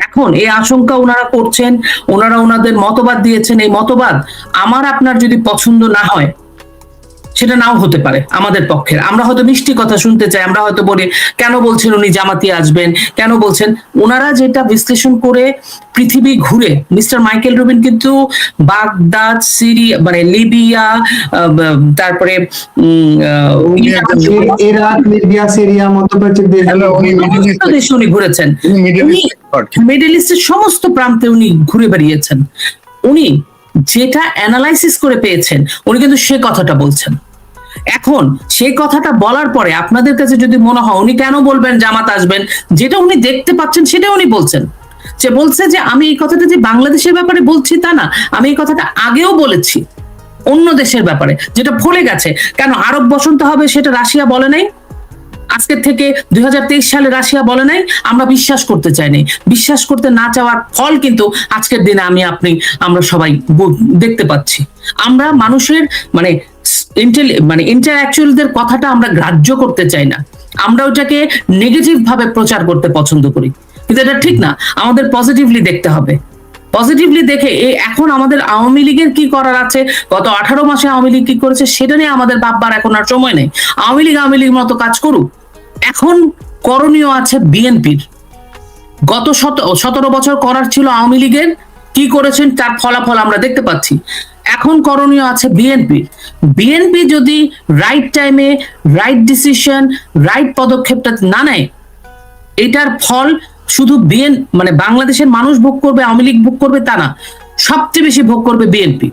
এখন এই আশঙ্কা ওনারা করছেন, ওনারা ওনাদের মতবাদ দিয়েছেন। এই মতবাদ আমার আপনার যদি পছন্দ না হয়, সেটা নাও হতে পারে আমাদের পক্ষের। আমরা হয়তো মিষ্টি কথা শুনতে চাই, আমরা হয়তো বলি কেন বলছেন উনি জামাতি আসবেন, কেন বলছেন। ওনারা যেটা বিশ্লেষণ করে পৃথিবী ঘুরে, মিস্টার মাইকেল রুবিন কিন্তু বাগদাদ, সিরিয়া, মানে লিবিয়া, তারপরে ইরাক, লিবিয়া, সিরিয়া, মধ্যপ্রাচ্যের দেশ উনি ঘুরেছেন, মিডল ইস্টের সমস্ত প্রান্তে উনি ঘুরে বেরিয়েছেন। উনি যেটা অ্যানালাইসিস করে পেয়েছেন, উনি কিন্তু সে কথাটা বলছেন। এখন সেই কথাটা বলার পরে আপনাদের কাছে যদি মনে হয় উনি কেন বলবেন জামাত আসবেন, যেটা উনি দেখতে পাচ্ছেন সেটা উনি বলছেন। সে বলছে যে আমি এই কথাটা যে বাংলাদেশের ব্যাপারে বলছি তা না, আমি এই কথাটা আগেও বলেছি অন্য দেশের ব্যাপারে, যেটা ফলে গেছে। কেন আরব বসন্ত হবে সেটা রাশিয়া বলে নাই? আজকের থেকে 2023 সালে রাশিয়া বলে নাই? আমরা বিশ্বাস করতে চাইনি। বিশ্বাস করতে না চাওয়ার ফল কিন্তু আজকের দিনে আমরা সবাই দেখতে পাচ্ছি। আমরা মানুষের মানে ইন্টারঅ্যাকচুয়ালদের কথাটা আমরা গ্রাহ্য করতে চাই না, আমরা ওটাকে নেগেটিভ ভাবে প্রচার করতে পছন্দ করি, কিন্তু এটা ঠিক না। আমাদের পজিটিভলি দেখতে হবে। পজিটিভলি দেখে এখন আমাদের আওয়ামী লীগের কি করার আছে, গত 18 মাসে আওয়ামী লীগ কি করেছে সেটা নিয়ে আমাদের ভাববার এখন আর সময় নেই। আওয়ামী লীগ মতো কাজ করুক। এখন করণীয় আছে বিএনপির। গত 17 বছর করার ছিল আওয়ামী লীগের, কি করেছেন তার ফলাফল আমরা দেখতে পাচ্ছি। এখন করণীয় আছে বিএনপি যদি রাইট টাইমে রাইট ডিসিশন, রাইট পদক্ষেপটা না নেয়, এটার ফল শুধু মানে বাংলাদেশের মানুষ ভোগ করবে, আওয়ামী লীগ ভোগ করবে তা না, সবচেয়ে বেশি ভোগ করবে বিএনপি।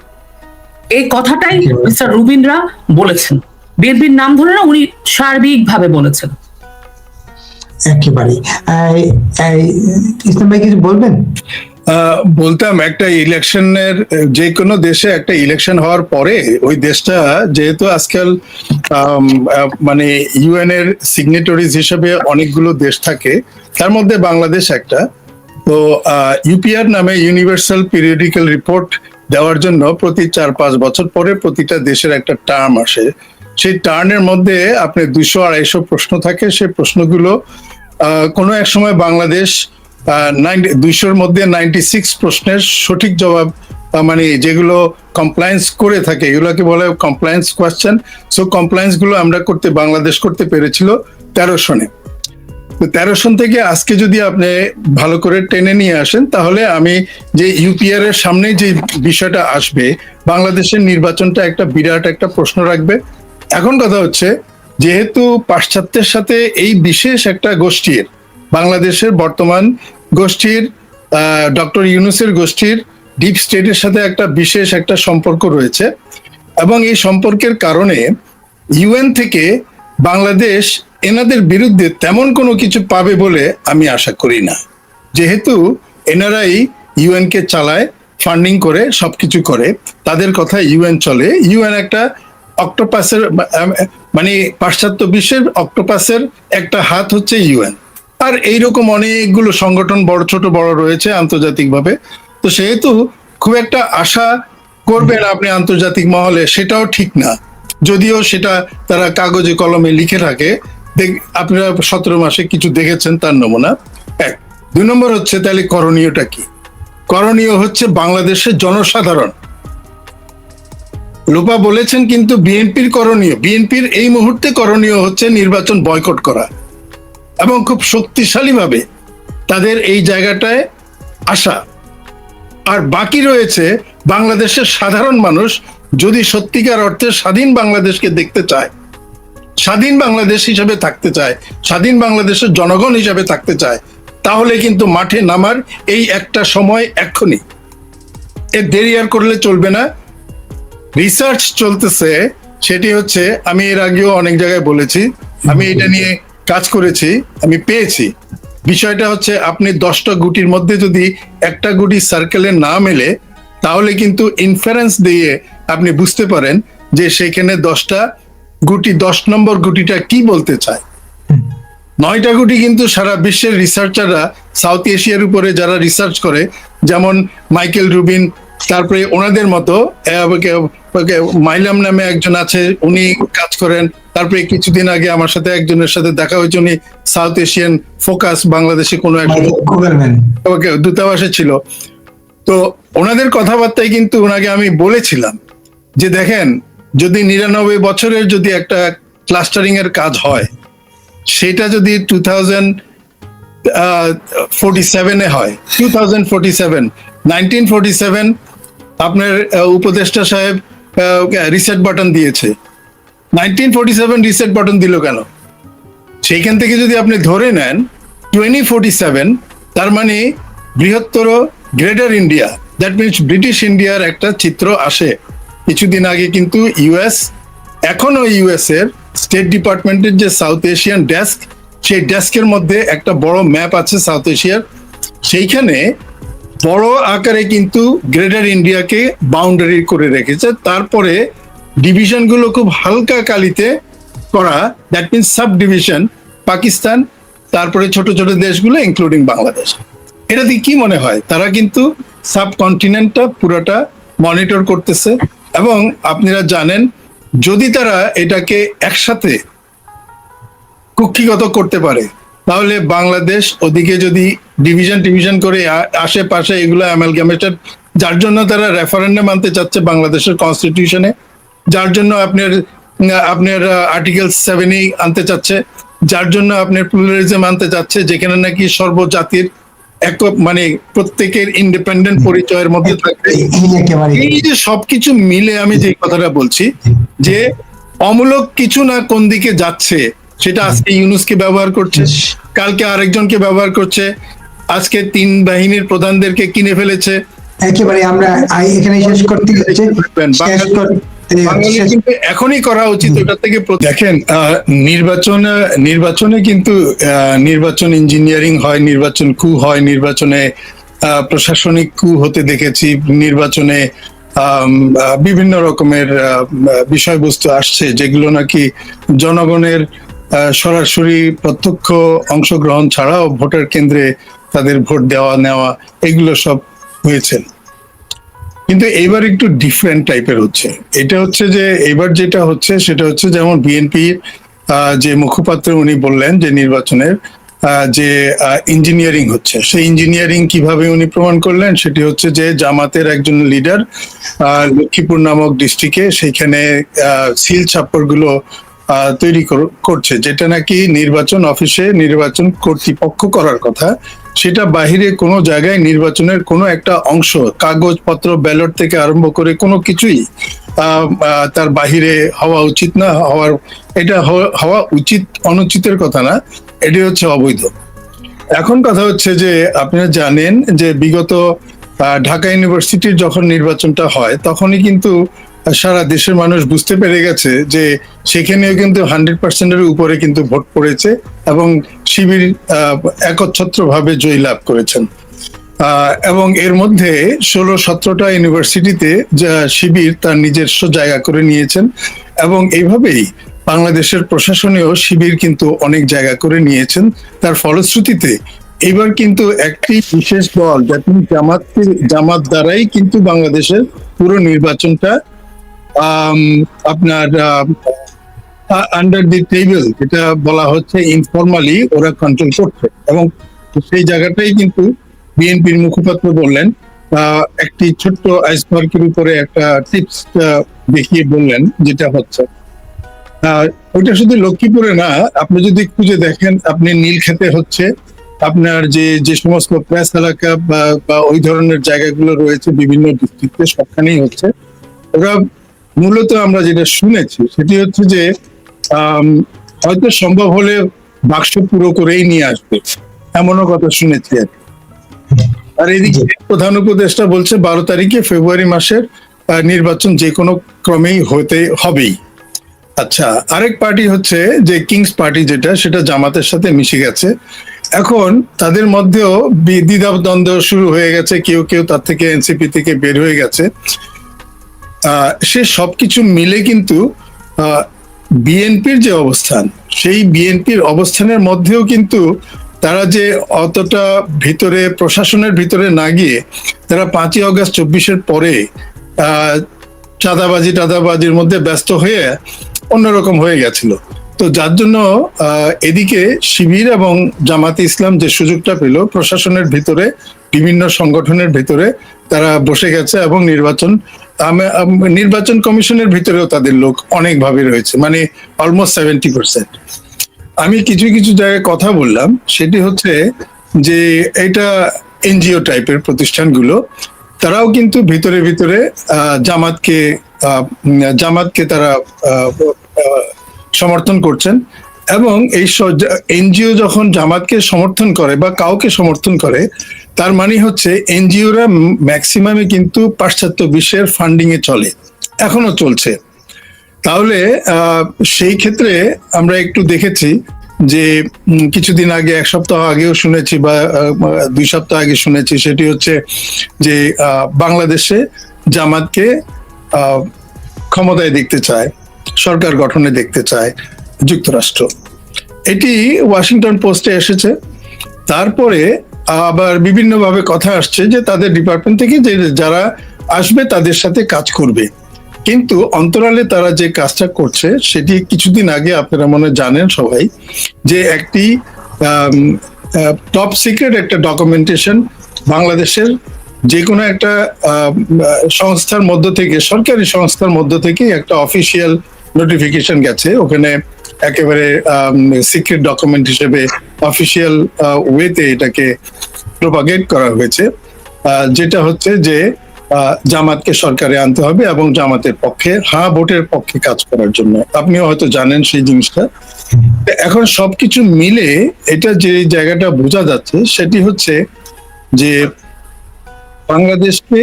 এই কথাটাই মিস্টার রুবিনরা বলেছেন, বিএনপির নাম ধরে না, উনি সার্বিকভাবে বলেছেন। একেবারে ইসলাম ভাই কিছু বলবেন? বলতাম, একটা ইলেকশনের, যে কোনো দেশে একটা ইলেকশন হওয়ার পরে ওই দেশটা যেহেতু আজকাল মানে ইউএন এর সিগনেটরিজ হিসেবে অনেকগুলো দেশ থাকে, তার মধ্যে বাংলাদেশ একটা। তো ইউপিআর নামে ইউনিভার্সাল পিরিয়ডিক্যাল রিপোর্ট দেওয়ার জন্য প্রতি 4-5 বছর পরে প্রতিটা দেশের একটা টার্ম আসে। সেই টার্মের মধ্যে আপনার 200-250 প্রশ্ন থাকে। সেই প্রশ্নগুলো কোনো এক সময় বাংলাদেশ 200-র মধ্যে 96 প্রশ্নের সঠিক জবাব, মানে যেগুলো কমপ্লায়েন্স করে থাকে, এগুলোকে বলে কমপ্লায়েন্স কোয়েশ্চেন। সো কমপ্লায়েন্স গুলো আমরা বাংলাদেশ করতে পেরেছিল 13 সনে। তো 13 সন থেকে আজকে যদি আপনি ভালো করে টেনে নিয়ে আসেন, তাহলে আমি যে ইউপিআর এর সামনে যে বিষয়টা আসবে, বাংলাদেশের নির্বাচনটা একটা বিরাট একটা প্রশ্ন রাখবে। এখন কথা হচ্ছে, যেহেতু পাশ্চাত্যের সাথে এই বিশেষ একটা গোষ্ঠীর, বাংলাদেশের বর্তমান গোষ্ঠীর, ডক্টর ইউনূসের গোষ্ঠীর ডিপ স্টেটের সাথে একটা বিশেষ একটা সম্পর্ক রয়েছে, এবং এই সম্পর্কের কারণে ইউএন থেকে বাংলাদেশ এনাদের বিরুদ্ধে তেমন কোনো কিছু পাবে বলে আমি আশা করি না। যেহেতু এনারাই ইউএন কে চালায়, ফান্ডিং করে, সবকিছু করে, তাদের কথা ইউএন চলে। ইউএন একটা অক্টোপাসের, মানে পাশ্চাত্য বিশ্বের অক্টোপাসের একটা হাত হচ্ছে ইউএন। আর এইরকম অনেকগুলো সংগঠন বড় রয়েছে আন্তর্জাতিকভাবে। তো সেহেতু খুব একটা আশা করবেন আপনি আন্তর্জাতিক মহলে, সেটাও ঠিক না। যদিও সেটা তারা কাগজে কলমে লিখে থাকে, আপনারা 17 মাসে কিছু দেখেছেন তার নমুনা। 1। 2 নম্বর হচ্ছে, তাহলে করণীয়টা কি? করণীয় হচ্ছে বাংলাদেশের জনসাধারণ। লোপা বলেছেন, কিন্তু বিএনপির করণীয়, বিএনপির এই মুহূর্তে করণীয় হচ্ছে নির্বাচন বয়কট করা, এবং খুব শক্তিশালীভাবে তাদের এই জায়গাটায় আসা। আর বাকি রয়েছে বাংলাদেশের সাধারণ মানুষ যদি সত্যিকার অর্থে স্বাধীন বাংলাদেশকে দেখতে চায়, স্বাধীন বাংলাদেশ হিসেবে থাকতে চায়, স্বাধীন বাংলাদেশের জনগণ হিসেবে থাকতে চায়, তাহলে কিন্তু মাঠে নামার এই একটা সময় এক্ষুনি। এর দেরি আর করলে চলবে না। রিসার্চ চলতেছে, সেটি হচ্ছে, আমি এর আগেও অনেক জায়গায় বলেছি, আমি এটা নিয়ে কাজ করেছি, আমি পেয়েছি। বিষয়টা হচ্ছে, আপনি 10টা গুটির মধ্যে যদি একটা গুটি সার্কেলে না মেলে, তাহলে কিন্তু ইনফারেন্স দিয়ে আপনি বুঝতে পারেন যে সেখানে 10টা গুটি, 10 নম্বর গুটিটা কি বলতে চায়। 9টা গুটি কিন্তু সারা বিশ্বের রিসার্চাররা, সাউথ এশিয়ার উপরে যারা রিসার্চ করে, যেমন মাইকেল রুবিন, তারপরে ওনাদের মতো মাইলাম নামে একজন আছে, উনি কাজ করেন। তারপরে কিছুদিন আগে আমার সাথে একজনের সাথে দেখা হয়েছে, উনি সাউথ এশিয়ান ফোকাস বাংলাদেশে কোনো একটা দূতাবাসে ছিল। তো ওনাদের কথাবার্তায় কিন্তু ওনাকে আমি বলেছিলাম যে, দেখেন, যদি 99 বছরের যদি একটা ক্লাস্টারিং এর কাজ হয়, সেটা যদি 2047 হয়, 1947 আপনার উপদেষ্টা সাহেব রিসেট বাটন দিয়েছে। 1947 রিসেট বাটন দিল কেন? সেইখান থেকে যদি আপনি ধরে নেন 2047, তার মানে বৃহত্তর greater India, that means British ইন্ডিয়ার একটা চিত্র আসে। কিছুদিন আগে কিন্তু ইউএস, এখনো ইউএস এর স্টেট ডিপার্টমেন্টের যে সাউথ এশিয়ান ডেস্ক, সেই ডেস্কের মধ্যে একটা বড় ম্যাপ আছে সাউথ এশিয়ার, সেইখানে বড় আকারে কিন্তু গ্রেটার ইন্ডিয়াকে বাউন্ডারি করে রেখেছে। তারপরে ডিভিশনগুলো খুব হালকা কালিতে করা, that means sub division, Pakistan, তারপরে ছোট ছোট দেশগুলো ইনক্লুডিং বাংলাদেশ। এটা দিয়ে কি মনে হয়, তারা কিন্তু সাবকন্টিনেন্টটা পুরোটা মনিটর করতেছে। এবং আপনারা জানেন, যদি তারা এটাকে একসাথে কুক্ষিগত করতে পারে, তাহলে বাংলাদেশ ওদিকে যদি ডিভিশন করে আশেপাশে এগুলো অ্যামালগামেটেড, যার জন্য তারা রেফারেন্ডাম আনতে চাচ্ছে বাংলাদেশের কনস্টিটিউশনে, যার জন্য আপনার আর্টিকেল 7 আনতে চাচ্ছে, যার জন্য আপনার প্লুরালিজম আনতে চাচ্ছে, যেখানে নাকি সর্বজাতির মানে প্রত্যেকের ইন্ডিপেন্ডেন্ট পরিচয়ের মধ্যে থাকবে। এই যে সবকিছু মিলে আমি যে কথাটা বলছি, যে অমূলক কিছু না কোন দিকে যাচ্ছে, সেটা আজকে ইউনূসকে ব্যবহার করছে, কালকে আরেকজনকে ব্যবহার করছে, আজকে 3 বাহিনীর প্রধানদেরকে কিনে ফেলেছে। একেবারে আমরা এখানে শেষ করতে যাচ্ছি। বাঙালি কিন্তু এখনই করা উচিত ওটা থেকে। দেখেন, নির্বাচনে কিন্তু নির্বাচন ইঞ্জিনিয়ারিং হয়, নির্বাচন কু হয়, নির্বাচনে প্রশাসনিক কু হতে দেখেছি, নির্বাচনে বিভিন্ন রকমের বিষয়বস্তু আসছে যেগুলো নাকি জনগণের সরাসরি প্রত্যক্ষ অংশগ্রহণ ছাড়াও ভোটার কেন্দ্রে তাদের ভোট দেওয়া নেওয়া এগুলো সব হয়েছে। কিন্তু এইবার একটু ডিফারেন্ট টাইপের হচ্ছে। এটা হচ্ছে যে এবার যেটা হচ্ছে সেটা হচ্ছে যেমন বিএনপি যে মুখপাত্র উনি বললেন যে নির্বাচনের যে ইঞ্জিনিয়ারিং হচ্ছে, সেই ইঞ্জিনিয়ারিং কিভাবে উনি প্রমাণ করলেন সেটি হচ্ছে যে জামাতের একজন লিডার লক্ষ্মীপুর নামক ডিস্ট্রিক্টে সেইখানে সিল ছাপ্পরগুলো তৈরি করছে, যেটা নাকি নির্বাচন অফিসে নির্বাচন কর্তৃপক্ষ করার কথা, সেটা বাহিরে কোনো জায়গায় নির্বাচনের কোনো একটা অংশ কাগজপত্র ব্যালট থেকে আরম্ভ করে কোনো কিছুই তার বাহিরে হওয়া উচিত না। এটা হওয়া উচিত অনুচিতের কথা না, এটি হচ্ছে অবৈধ। এখন কথা হচ্ছে যে আপনারা জানেন যে বিগত ঢাকা ইউনিভার্সিটির যখন নির্বাচনটা হয় তখনই কিন্তু সারা দেশের মানুষ বুঝতে পেরে গেছে যে সেখানেও কিন্তু 100%-এর উপরে কিন্তু ভোট পড়েছে এবং শিবির একচ্ছত্রভাবে জয়লাভ করেছেন। এবং এর মধ্যে 16-17টা ইউনিভার্সিটিতে যা শিবির তার নিজস্ব জায়গা করে নিয়েছেন এবং এইভাবেই বাংলাদেশের প্রশাসনেও শিবির কিন্তু অনেক জায়গা করে নিয়েছেন। তার ফলশ্রুতিতে এবার কিন্তু একটি বিশেষ দল জামাত দ্বারাই কিন্তু বাংলাদেশের পুরো নির্বাচনটা আপনার আন্ডার দি টেবিল, যেটা বলা হচ্ছে ইনফরমালি ওরা কন্ট্রোল করছে। এবং সেই জায়গাটাই কিন্তু বিএনপির মুখপাত্র বললেন, একটি ছোট্ট আইসবার্গের উপরে একটা টিপস দেখিয়ে বললেন যেটা হচ্ছে ওইটা শুধু লক্ষ্মীপুরে না, আপনি যদি খুঁজে দেখেন আপনি নীলক্ষেতে হচ্ছে, আপনার যে সমস্ত প্রেস এলাকা বা ওই ধরনের জায়গাগুলো রয়েছে বিভিন্ন ডিস্ট্রিক্টে সবখানেই হচ্ছে। ওরা মূলত আমরা যেটা শুনেছি সেটি হচ্ছে যে হয়তো সম্ভব হলে বাক্স পুরো করেই নিয়ে আসবে, এমনও কথা শুনেছি আর কি। আর এদিকে প্রধান উপদেষ্টা বলছে 12 তারিখে ফেব্রুয়ারি মাসের নির্বাচন যে কোনো ক্রমেই হবেই। আচ্ছা, আরেক পার্টি হচ্ছে যে কিংস পার্টি, যেটা সেটা জামাতের সাথে মিশে গেছে। এখন তাদের মধ্যেও দ্বিধাদ্বন্দ্ব শুরু হয়ে গেছে, কেউ কেউ তার থেকে এনসিপি থেকে বের হয়ে গেছে। সে সবকিছু মিলে কিন্তু বিএনপির যে অবস্থান, সেই বিএনপির অবস্থানের মধ্যেও কিন্তু তারা যে অতটা ভিতরে প্রশাসনের ভিতরে না গিয়ে তারা 5ই আগস্ট 24-এর পরে চাঁদাবাজির মধ্যে ব্যস্ত হয়ে অন্যরকম হয়ে গেছিল। তো যার জন্য এদিকে শিবির এবং জামাতে ইসলাম যে সুযোগটা পেল প্রশাসনের ভিতরে বিভিন্ন সংগঠনের ভিতরে তারা বসে গেছে এবং নির্বাচন কমিশনের ভিতরেও তাদের লোক অনেকভাবে রয়েছে, মানে অলমোস্ট 70%। আমি কিছু কিছু জায়গায় কথা বললাম, সেটি হচ্ছে যে এটা এনজিও টাইপের প্রতিষ্ঠানগুলো, তারাও কিন্তু ভিতরে ভিতরে জামাতকে তারা সমর্থন করছেন। এবং এই এনজিও যখন জামাতকে সমর্থন করে বা কাউকে সমর্থন করে, তার মানে হচ্ছে এনজিওরা ম্যাক্সিমামে কিন্তু পাশ্চাত্য বিশ্বের ফান্ডিং এ চলে, এখনো চলছে। তাহলে সেই ক্ষেত্রে আমরা একটু দেখেছি যে কিছুদিন আগে, 1 সপ্তাহ আগেও শুনেছি বা 2 সপ্তাহ আগে শুনেছি, সেটি হচ্ছে যে বাংলাদেশে জামাতকে ক্ষমতায় দেখতে চায়, সরকার গঠনে দেখতে চায় যুক্তরাষ্ট্র। এটি ওয়াশিংটন পোস্টে এসেছে। তারপরে আবার বিভিন্নভাবে কথা আসছে যে তাদের ডিপার্টমেন্ট থেকে যে যারা আসবে তাদের সাথে কাজ করবে, কিন্তু অন্তরালে তারা যে কাজটা করছে সেটি কিছুদিন আগে আপনারা মনে জানেন সবাই, যে একটি টপ সিক্রেট একটা ডকুমেন্টেশন বাংলাদেশের যে কোনো একটা সংস্থার মধ্য থেকে, সরকারি সংস্থার মধ্য থেকে একটা অফিসিয়াল নোটিফিকেশন গেছে, ওখানে একেবারে সিক্রেট ডকুমেন্ট হিসেবে অফিসিয়াল ওয়েতে এটাকে প্রোপাগেট করা হয়েছে, যেটা হচ্ছে যে জামাতকে সরকারে আনতে হবে এবং জামাতের পক্ষে ভোটের পক্ষে কাজ করার জন্য। আপনিও হয়তো জানেন সেই জিনিসটা। এখন সবকিছু মিলে এটা যে জায়গাটা বোঝা যাচ্ছে সেটি হচ্ছে যে বাংলাদেশকে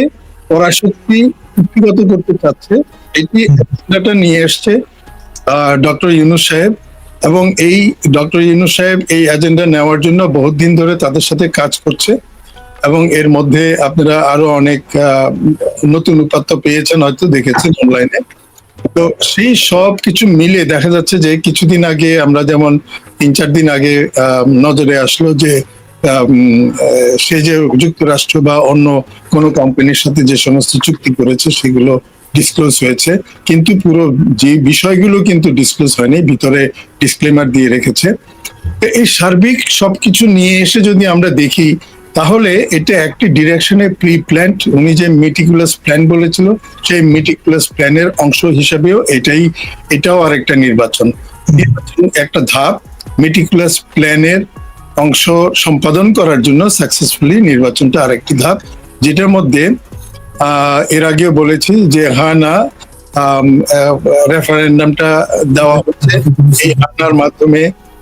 পরাশক্তি কুক্ষিগত করতে চাচ্ছে, এটি নিয়ে এসছে ডক্টর ইউনূস সাহেব। এবং এই ডক্টর ইউনূস সাহেব এই এজেন্ডা নেওয়ার জন্য বহুত দিন ধরে তাদের সাথে কাজ করছে এবং এর মধ্যে আপনারা আরো অনেক নতুন উপাত্ত পেয়েছেন, হয়তো দেখেছেন অনলাইনে। তো সেই সব কিছু মিলে দেখা যাচ্ছে যে কিছুদিন আগে আমরা যেমন 3-4 দিন আগে নজরে আসলো যে সে যে যুক্তরাষ্ট্র বা অন্য কোনো কোম্পানির সাথে যে সমস্ত চুক্তি করেছে সেগুলো ডিসক্লোজ হয়েছে, কিন্তু পুরো যে বিষয়গুলো কিন্তু ডিসক্লোজ হয়নি, ভিতরে ডিসক্লেমার দিয়ে রেখেছে। তো এই সার্বিক সবকিছু নিয়ে এসে যদি আমরা দেখি তাহলে এটা একটি ডিরেকশনে প্রি প্ল্যান্ড, উনি যে মেটিকুলাস প্ল্যান বলেছিল সেই মেটিকুলাস প্ল্যানের অংশ হিসেবেও এটাও আরেকটা নির্বাচন একটা ধাপ, মেটিকুলাস প্ল্যানের অংশ সম্পাদন করার জন্য সাকসেসফুলি নির্বাচনটা আরেকটি ধাপ, যেটার মধ্যে এর আগেও বলেছি যে না রেফারেন্ডামটা দেওয়া হচ্ছে এই আপনার মাধ্যমে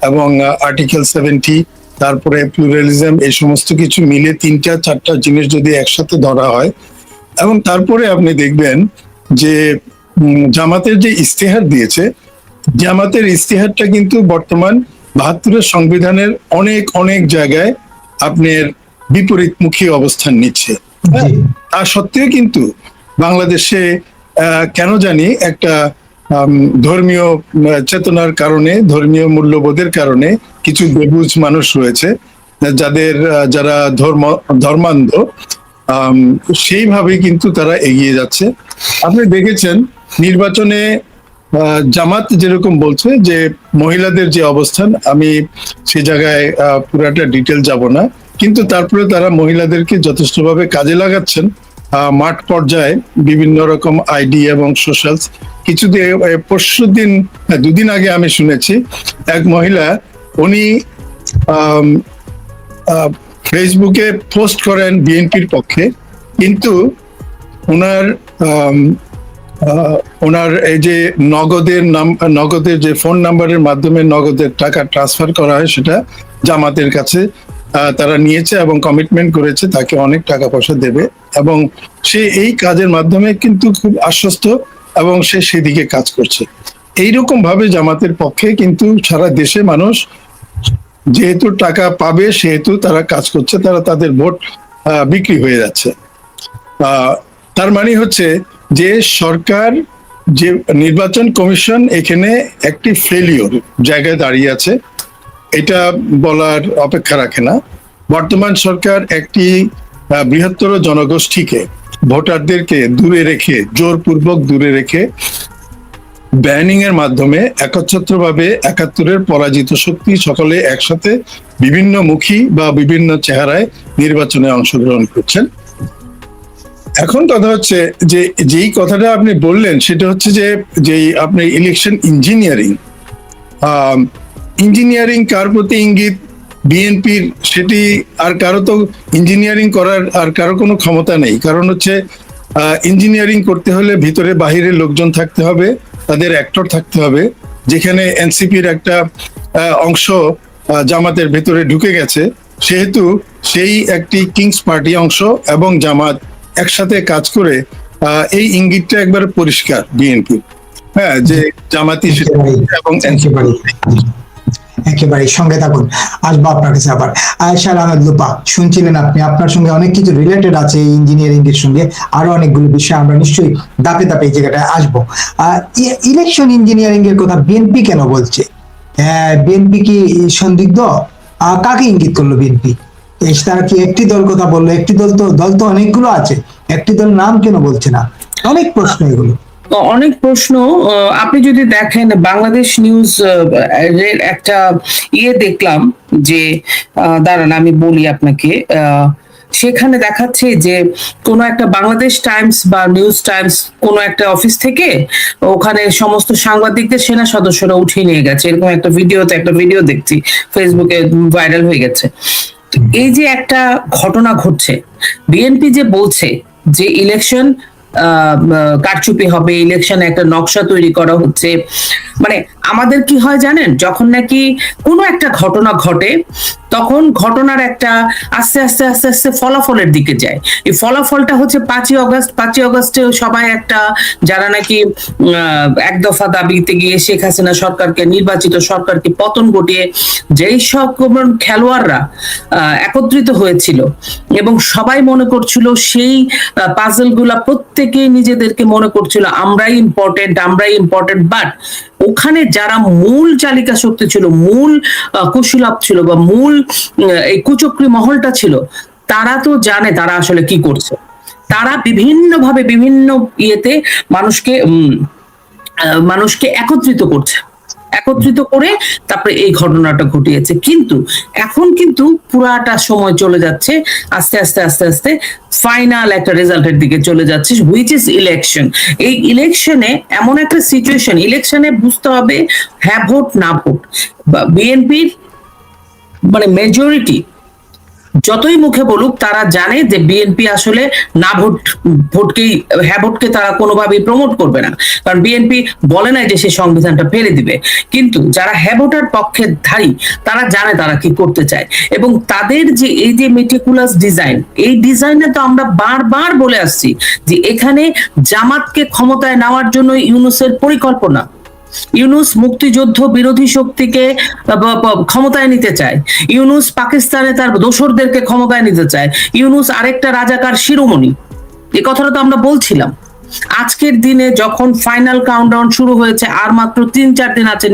এবং আর্টিকেল 70, তারপরে প্লুরালিজম, এই সমস্ত কিছু মিলে 3-4টা জিনিস যদি একসাথে ধরা হয় এবং তারপরে আপনি দেখবেন যে জামাতের যে ইস্তেহার দিয়েছে, জামাতের ইস্তেহারটা কিন্তু বর্তমান 72-এর সংবিধানের অনেক অনেক জায়গায় আপনার বিপরীতমুখী অবস্থান নিচ্ছে। তা সত্ত্বেও কিন্তু বাংলাদেশে কেন জানি একটা ধর্মীয় চেতনার কারণে, ধর্মীয় মূল্যবোধের কারণে কিছু বেবুঝ মানুষ রয়েছে যারা ধর্মান্ধ, সেইভাবে কিন্তু তারা এগিয়ে যাচ্ছে। আপনি দেখেছেন নির্বাচনে জামাত যেরকম বলছে যে মহিলাদের যে অবস্থান, আমি সে জায়গায় পুরাটা ডিটেল যাব না, কিন্তু তারপরে তারা মহিলাদেরকে যথেষ্টভাবে কাজে লাগাচ্ছেন মাঠ পর্যায়ে বিভিন্ন রকম আইডি এবং সোশ্যালস। পরশুদিন 2 দিন আগে আমি শুনেছি এক মহিলা, উনি ফেসবুকে পোস্ট করেন বিএনপির পক্ষে, কিন্তু ওনার এই যে নগদের যে ফোন নাম্বারের মাধ্যমে নগদের টাকা ট্রান্সফার করা হয় সেটা জামাতের কাছে তারা নিয়েছে এবং কমিটমেন্ট করেছে তাকে অনেক টাকা পয়সা দেবে, এবং সে এই কাজের মাধ্যমে কিন্তু খুব আশ্বস্ত এবং সে সেদিকে কাজ করছে। এইরকম ভাবে জামাতের পক্ষে কিন্তু সারা দেশে মানুষ যেহেতু টাকা পাবে সেহেতু তারা কাজ করছে, তারা তাদের ভোট বিক্রি হয়ে যাচ্ছে। তার মানে হচ্ছে যে সরকার, যে নির্বাচন কমিশন এখানে একটি ফেলিওর জায়গায় দাঁড়িয়ে আছে, এটা বলার অপেক্ষা রাখে না। বর্তমান সরকার একটি বৃহত্তর জনগোষ্ঠীকে, ভোটারদেরকে দূরে রেখে, জোরপূর্বক দূরে রেখে ব্যানিং এর মাধ্যমে একচ্ছত্রভাবে 71-এর পরাজিত শক্তি সকলে একসাথে বিভিন্ন মুখী বা বিভিন্ন চেহারায় নির্বাচনে অংশগ্রহণ করছেন। এখন কথা হচ্ছে যে যেই কথাটা আপনি বললেন সেটা হচ্ছে যে আপনি ইলেকশন ইঞ্জিনিয়ারিং কার প্রতি ইঙ্গিত বিএনপির, সেটি আর কারো তো ইঞ্জিনিয়ারিং করার আর কারো কোনো ক্ষমতা নেই। কারণ হচ্ছে ইঞ্জিনিয়ারিং করতে হলে ভিতরে বাহিরে লোকজন থাকতে হবে, তাদের অ্যাক্টর থাকতে হবে। যেখানে এনসিপির একটা অংশ জামাতের ভেতরে ঢুকে গেছে, সেহেতু সেই একটি কিংস পার্টি অংশ এবং জামাত একসাথে কাজ করে এই ইঙ্গিতটা একবার পরিষ্কার বিএনপি, হ্যাঁ, যে জামাতি এবং একেবারে সঙ্গে থাকুন। আসবো আপনার কাছে আবার। আয়েশা আহমেদ লোপা, শুনছিলেন আপনি, আপনার সঙ্গে অনেক কিছু রিলেটেড আছে ইঞ্জিনিয়ারিং এর সঙ্গে, আরো অনেকগুলো বিষয় আমরা নিশ্চয়ই ধাপে ধাপে এই জায়গাটায় আসবো। ইলেকশন ইঞ্জিনিয়ারিং এর কথা বিএনপি কেন বলছে? বিএনপি কি সন্দিগ্ধ? কাকে ইঙ্গিত করলো বিএনপি? তারা কি একটি দল কথা বললো? একটি দল তো অনেকগুলো আছে, একটি দল নাম কেন বলছে না? অনেক প্রশ্ন এগুলো, অনেক প্রশ্ন। আপনি যদি দেখেন বাংলাদেশ নিউজ একটা দেখলাম যে, দাঁড়ান আমি বলি আপনাকে, সেখানে দেখাচ্ছে যে কোনো একটা বাংলাদেশ টাইমস বা নিউজ টাইমস কোনো একটা অফিস থেকে ওখানে সমস্ত সাংবাদিকদের সেনা সদস্যরা উঠিয়ে নিয়ে গেছে, এরকম একটা ভিডিও দেখছি, ফেসবুকে ভাইরাল হয়ে গেছে। এই যে একটা ঘটনা ঘটছে, বিএনপি যে বলছে যে ইলেকশন কারচুপি হবে, ইলেকশনে একটা নকশা তৈরি করা হচ্ছে। মানে আমাদের কি হয় জানেন, যখন নাকি কোনো একটা ঘটনা ঘটে তখন ঘটনার একটা আস্তে আস্তে আস্তে আস্তে ফলাফলের দিকে যায়। এই ফলাফলটা হচ্ছে 5ই অগস্ট। 5ই অগস্টে সবাই একটা, যারা নাকি এক দফা দাবিতে গিয়ে শেখ হাসিনা সরকারকে, নির্বাচিত সরকারকে পতন ঘটিয়ে যেই সব খেলোয়াড়রা একত্রিত হয়েছিল এবং সবাই মনে করছিল সেই পাজল গুলা, প্রত্যেকে নিজেদেরকে মনে করছিল আমরাই ইম্পর্টেন্ট, বাট ওখানে যারা মূল চালিকা শক্তি ছিল, মূল কুশীলব ছিল বা মূল এই কুচক্রী মহলটা ছিল, তারা তো জানে তারা আসলে কি করছে। তারা বিভিন্নভাবে বিভিন্ন ইয়েতে মানুষকে একত্রিত করে তারপরে এই ঘটনাটা ঘটিয়েছে। কিন্তু এখন কিন্তু পুরাটা সময় চলে যাচ্ছে আস্তে আস্তে আস্তে আস্তে ফাইনাল একটা রেজাল্টের দিকে চলে যাচ্ছে, হুইচ ইজ ইলেকশন। এই ইলেকশনে এমন একটা সিচুয়েশন, ইলেকশনে বুঝতে হবে হ্যাঁ ভোট না ভোট। বিএনপির মানে মেজরিটি যতই মুখে বলুক, তারা জানে যে বিএনপি আসলে না ভোটকে তারা কোনোভাবেই প্রমোট করবে না, কারণ বিএনপি বলে নাই যে সে সংবিধানটা ফেলে দিবে। কিন্তু যারা হ্যাঁ ভোটার পক্ষে ধারী, তারা জানে তারা কি করতে চায়। এবং তাদের যে এই যে মেটিকুলাস ডিজাইন, এই ডিজাইনে তো আমরা বারবার বলে আসছি যে এখানে জামাতকে ক্ষমতায় নেওয়ার জন্য ইউনূসের পরিকল্পনা। ইউনূস মুক্তিযুদ্ধ বিরোধী শক্তিকে ক্ষমতায় নিতে চায়, ইউনূস পাকিস্তানে তার দোসরদেরকে ক্ষমতায় নিতে চায়, ইউনূস আরেকটা রাজাকার শিরোমণি। এই কথাটা তো আমরা বলছিলাম। আজকের দিনে যখন ফাইনাল কাউন্টডাউন শুরু হয়েছে, আর মাত্র 3-4 দিন আছে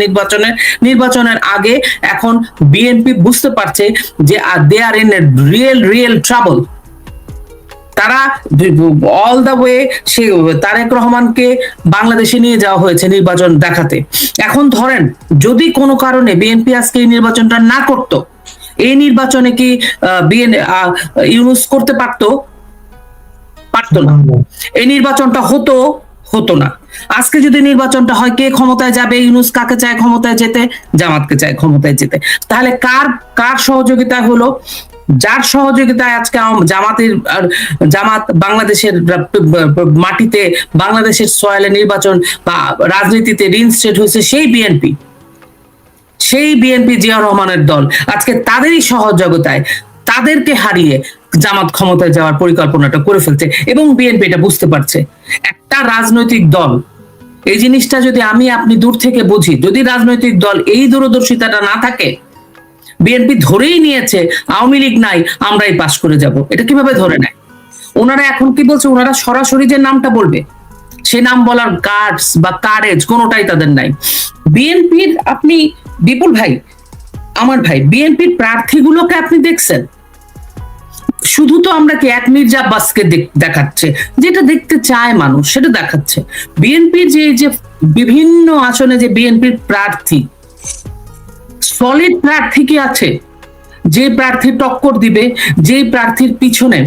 নির্বাচনের আগে, এখন বিএনপি বুঝতে পারছে যে দে আর ইন রিয়েল ট্রাবল। তারা অল দ্য ওয়ে তারেক রহমানকে বাংলাদেশে নিয়ে যাওয়া হয়েছে নির্বাচন দেখাতে। এখন ধরেন যদি কোনো কারণে বিএনপি আজকে এই নির্বাচনটা না করত, এই নির্বাচনে কি ইউনূস করতে পারতো না? এই নির্বাচনটা হতো না। আজকে যদি নির্বাচনটা হয়, কে ক্ষমতায় যাবে? ইউনূস কাকে চায় ক্ষমতায় যেতে? জামাতকে চায় ক্ষমতায় যেতে। তাহলে কার সহযোগিতা হলো? যার সহযোগিতায় আজকে জামাত বাংলাদেশের মাটিতে, বাংলাদেশের সয়েলে নির্বাচন বা রাজনীতিতে রিইনস্টেট হয়েছে, সেই বিএনপি জিয়া রহমানের দল আজকে তাদেরই সহযোগিতায় তাদেরকে হারিয়ে জামাত ক্ষমতায় যাওয়ার পরিকল্পনাটা করে ফেলছে। এবং বিএনপি এটা বুঝতে পারছে। একটা রাজনৈতিক দল, এই জিনিসটা যদি আপনি দূর থেকে বুঝি, যদি রাজনৈতিক দল এই দূরদর্শিতাটা না থাকে, বিএনপি ধরেই নিয়েছে আওয়ামী লীগ নাই, আমরাই পাশ করে যাব। এটা কিভাবে ধরে নেয়? ওনারা এখন কি বলছে? ওনারা সরাসরি যে নামটা বলবে, সে নাম বলার গার্ডস বা কারেজ কোনোটাই তাদের নাই। বিএনপির আপনি বিপুল ভাই, আমার ভাই, বিএনপির প্রার্থীগুলোকে আপনি দেখছেন? শুধু তো আমরা কি এক মির্জা আব্বাসকে দেখাচ্ছে, যেটা দেখতে চায় মানুষ সেটা দেখাচ্ছে। বিএনপির যে বিভিন্ন আসনে যে বিএনপির প্রার্থী, সলিড প্রার্থী কি আছে যে প্রার্থী টক্কর দিবে, যে প্রার্থীর পিছনে?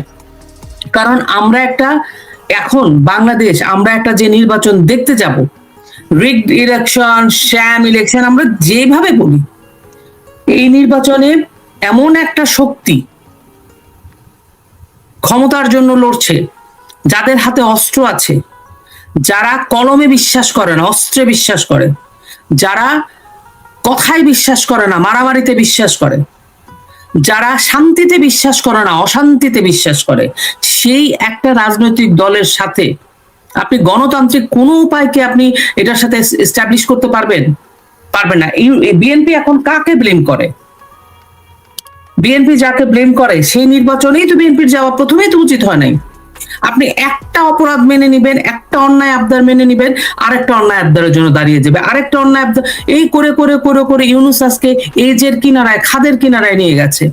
কারণ এখন বাংলাদেশ, আমরা একটা যে নির্বাচন দেখতে যাব, রিগড ইলেকশন, শ্যাম ইলেকশন, আমরা যেভাবে বলি, এই নির্বাচনে এমন একটা শক্তি ক্ষমতার জন্য লড়ছে, যাদের হাতে অস্ত্র আছে, যারা কলমে বিশ্বাস করে না, অস্ত্রে বিশ্বাস করে, যারা কথায় বিশ্বাস করে না, মারামারিতে বিশ্বাস করে, যারা শান্তিতে বিশ্বাস করে না, অশান্তিতে বিশ্বাস করে, সেই একটা রাজনৈতিক দলের সাথে আপনি গণতান্ত্রিক কোনো উপায়কে আপনি এটার সাথে এস্টাবলিশ করতে পারবেন না। বিএনপি এখন কাকে ব্লেম করে? বিএনপি যাকে ব্লেম করে সেই নির্বাচনেই তো বিএনপির যাওয়া প্রথমেই তো উচিত হয় নাই। আপনি একটা অপরাধ মেনে নিবেন, একটা অন্যায় আবদার মেনে নিবেন, আরেকটা অন্যায় আবদারের জন্য দাঁড়িয়ে যাবে, আরেকটা অন্যায় আবদার, এই করে করে করে করে ইউনূস আজকে এজের কিনারায়, খাদের কিনারায় নিয়ে গেছে।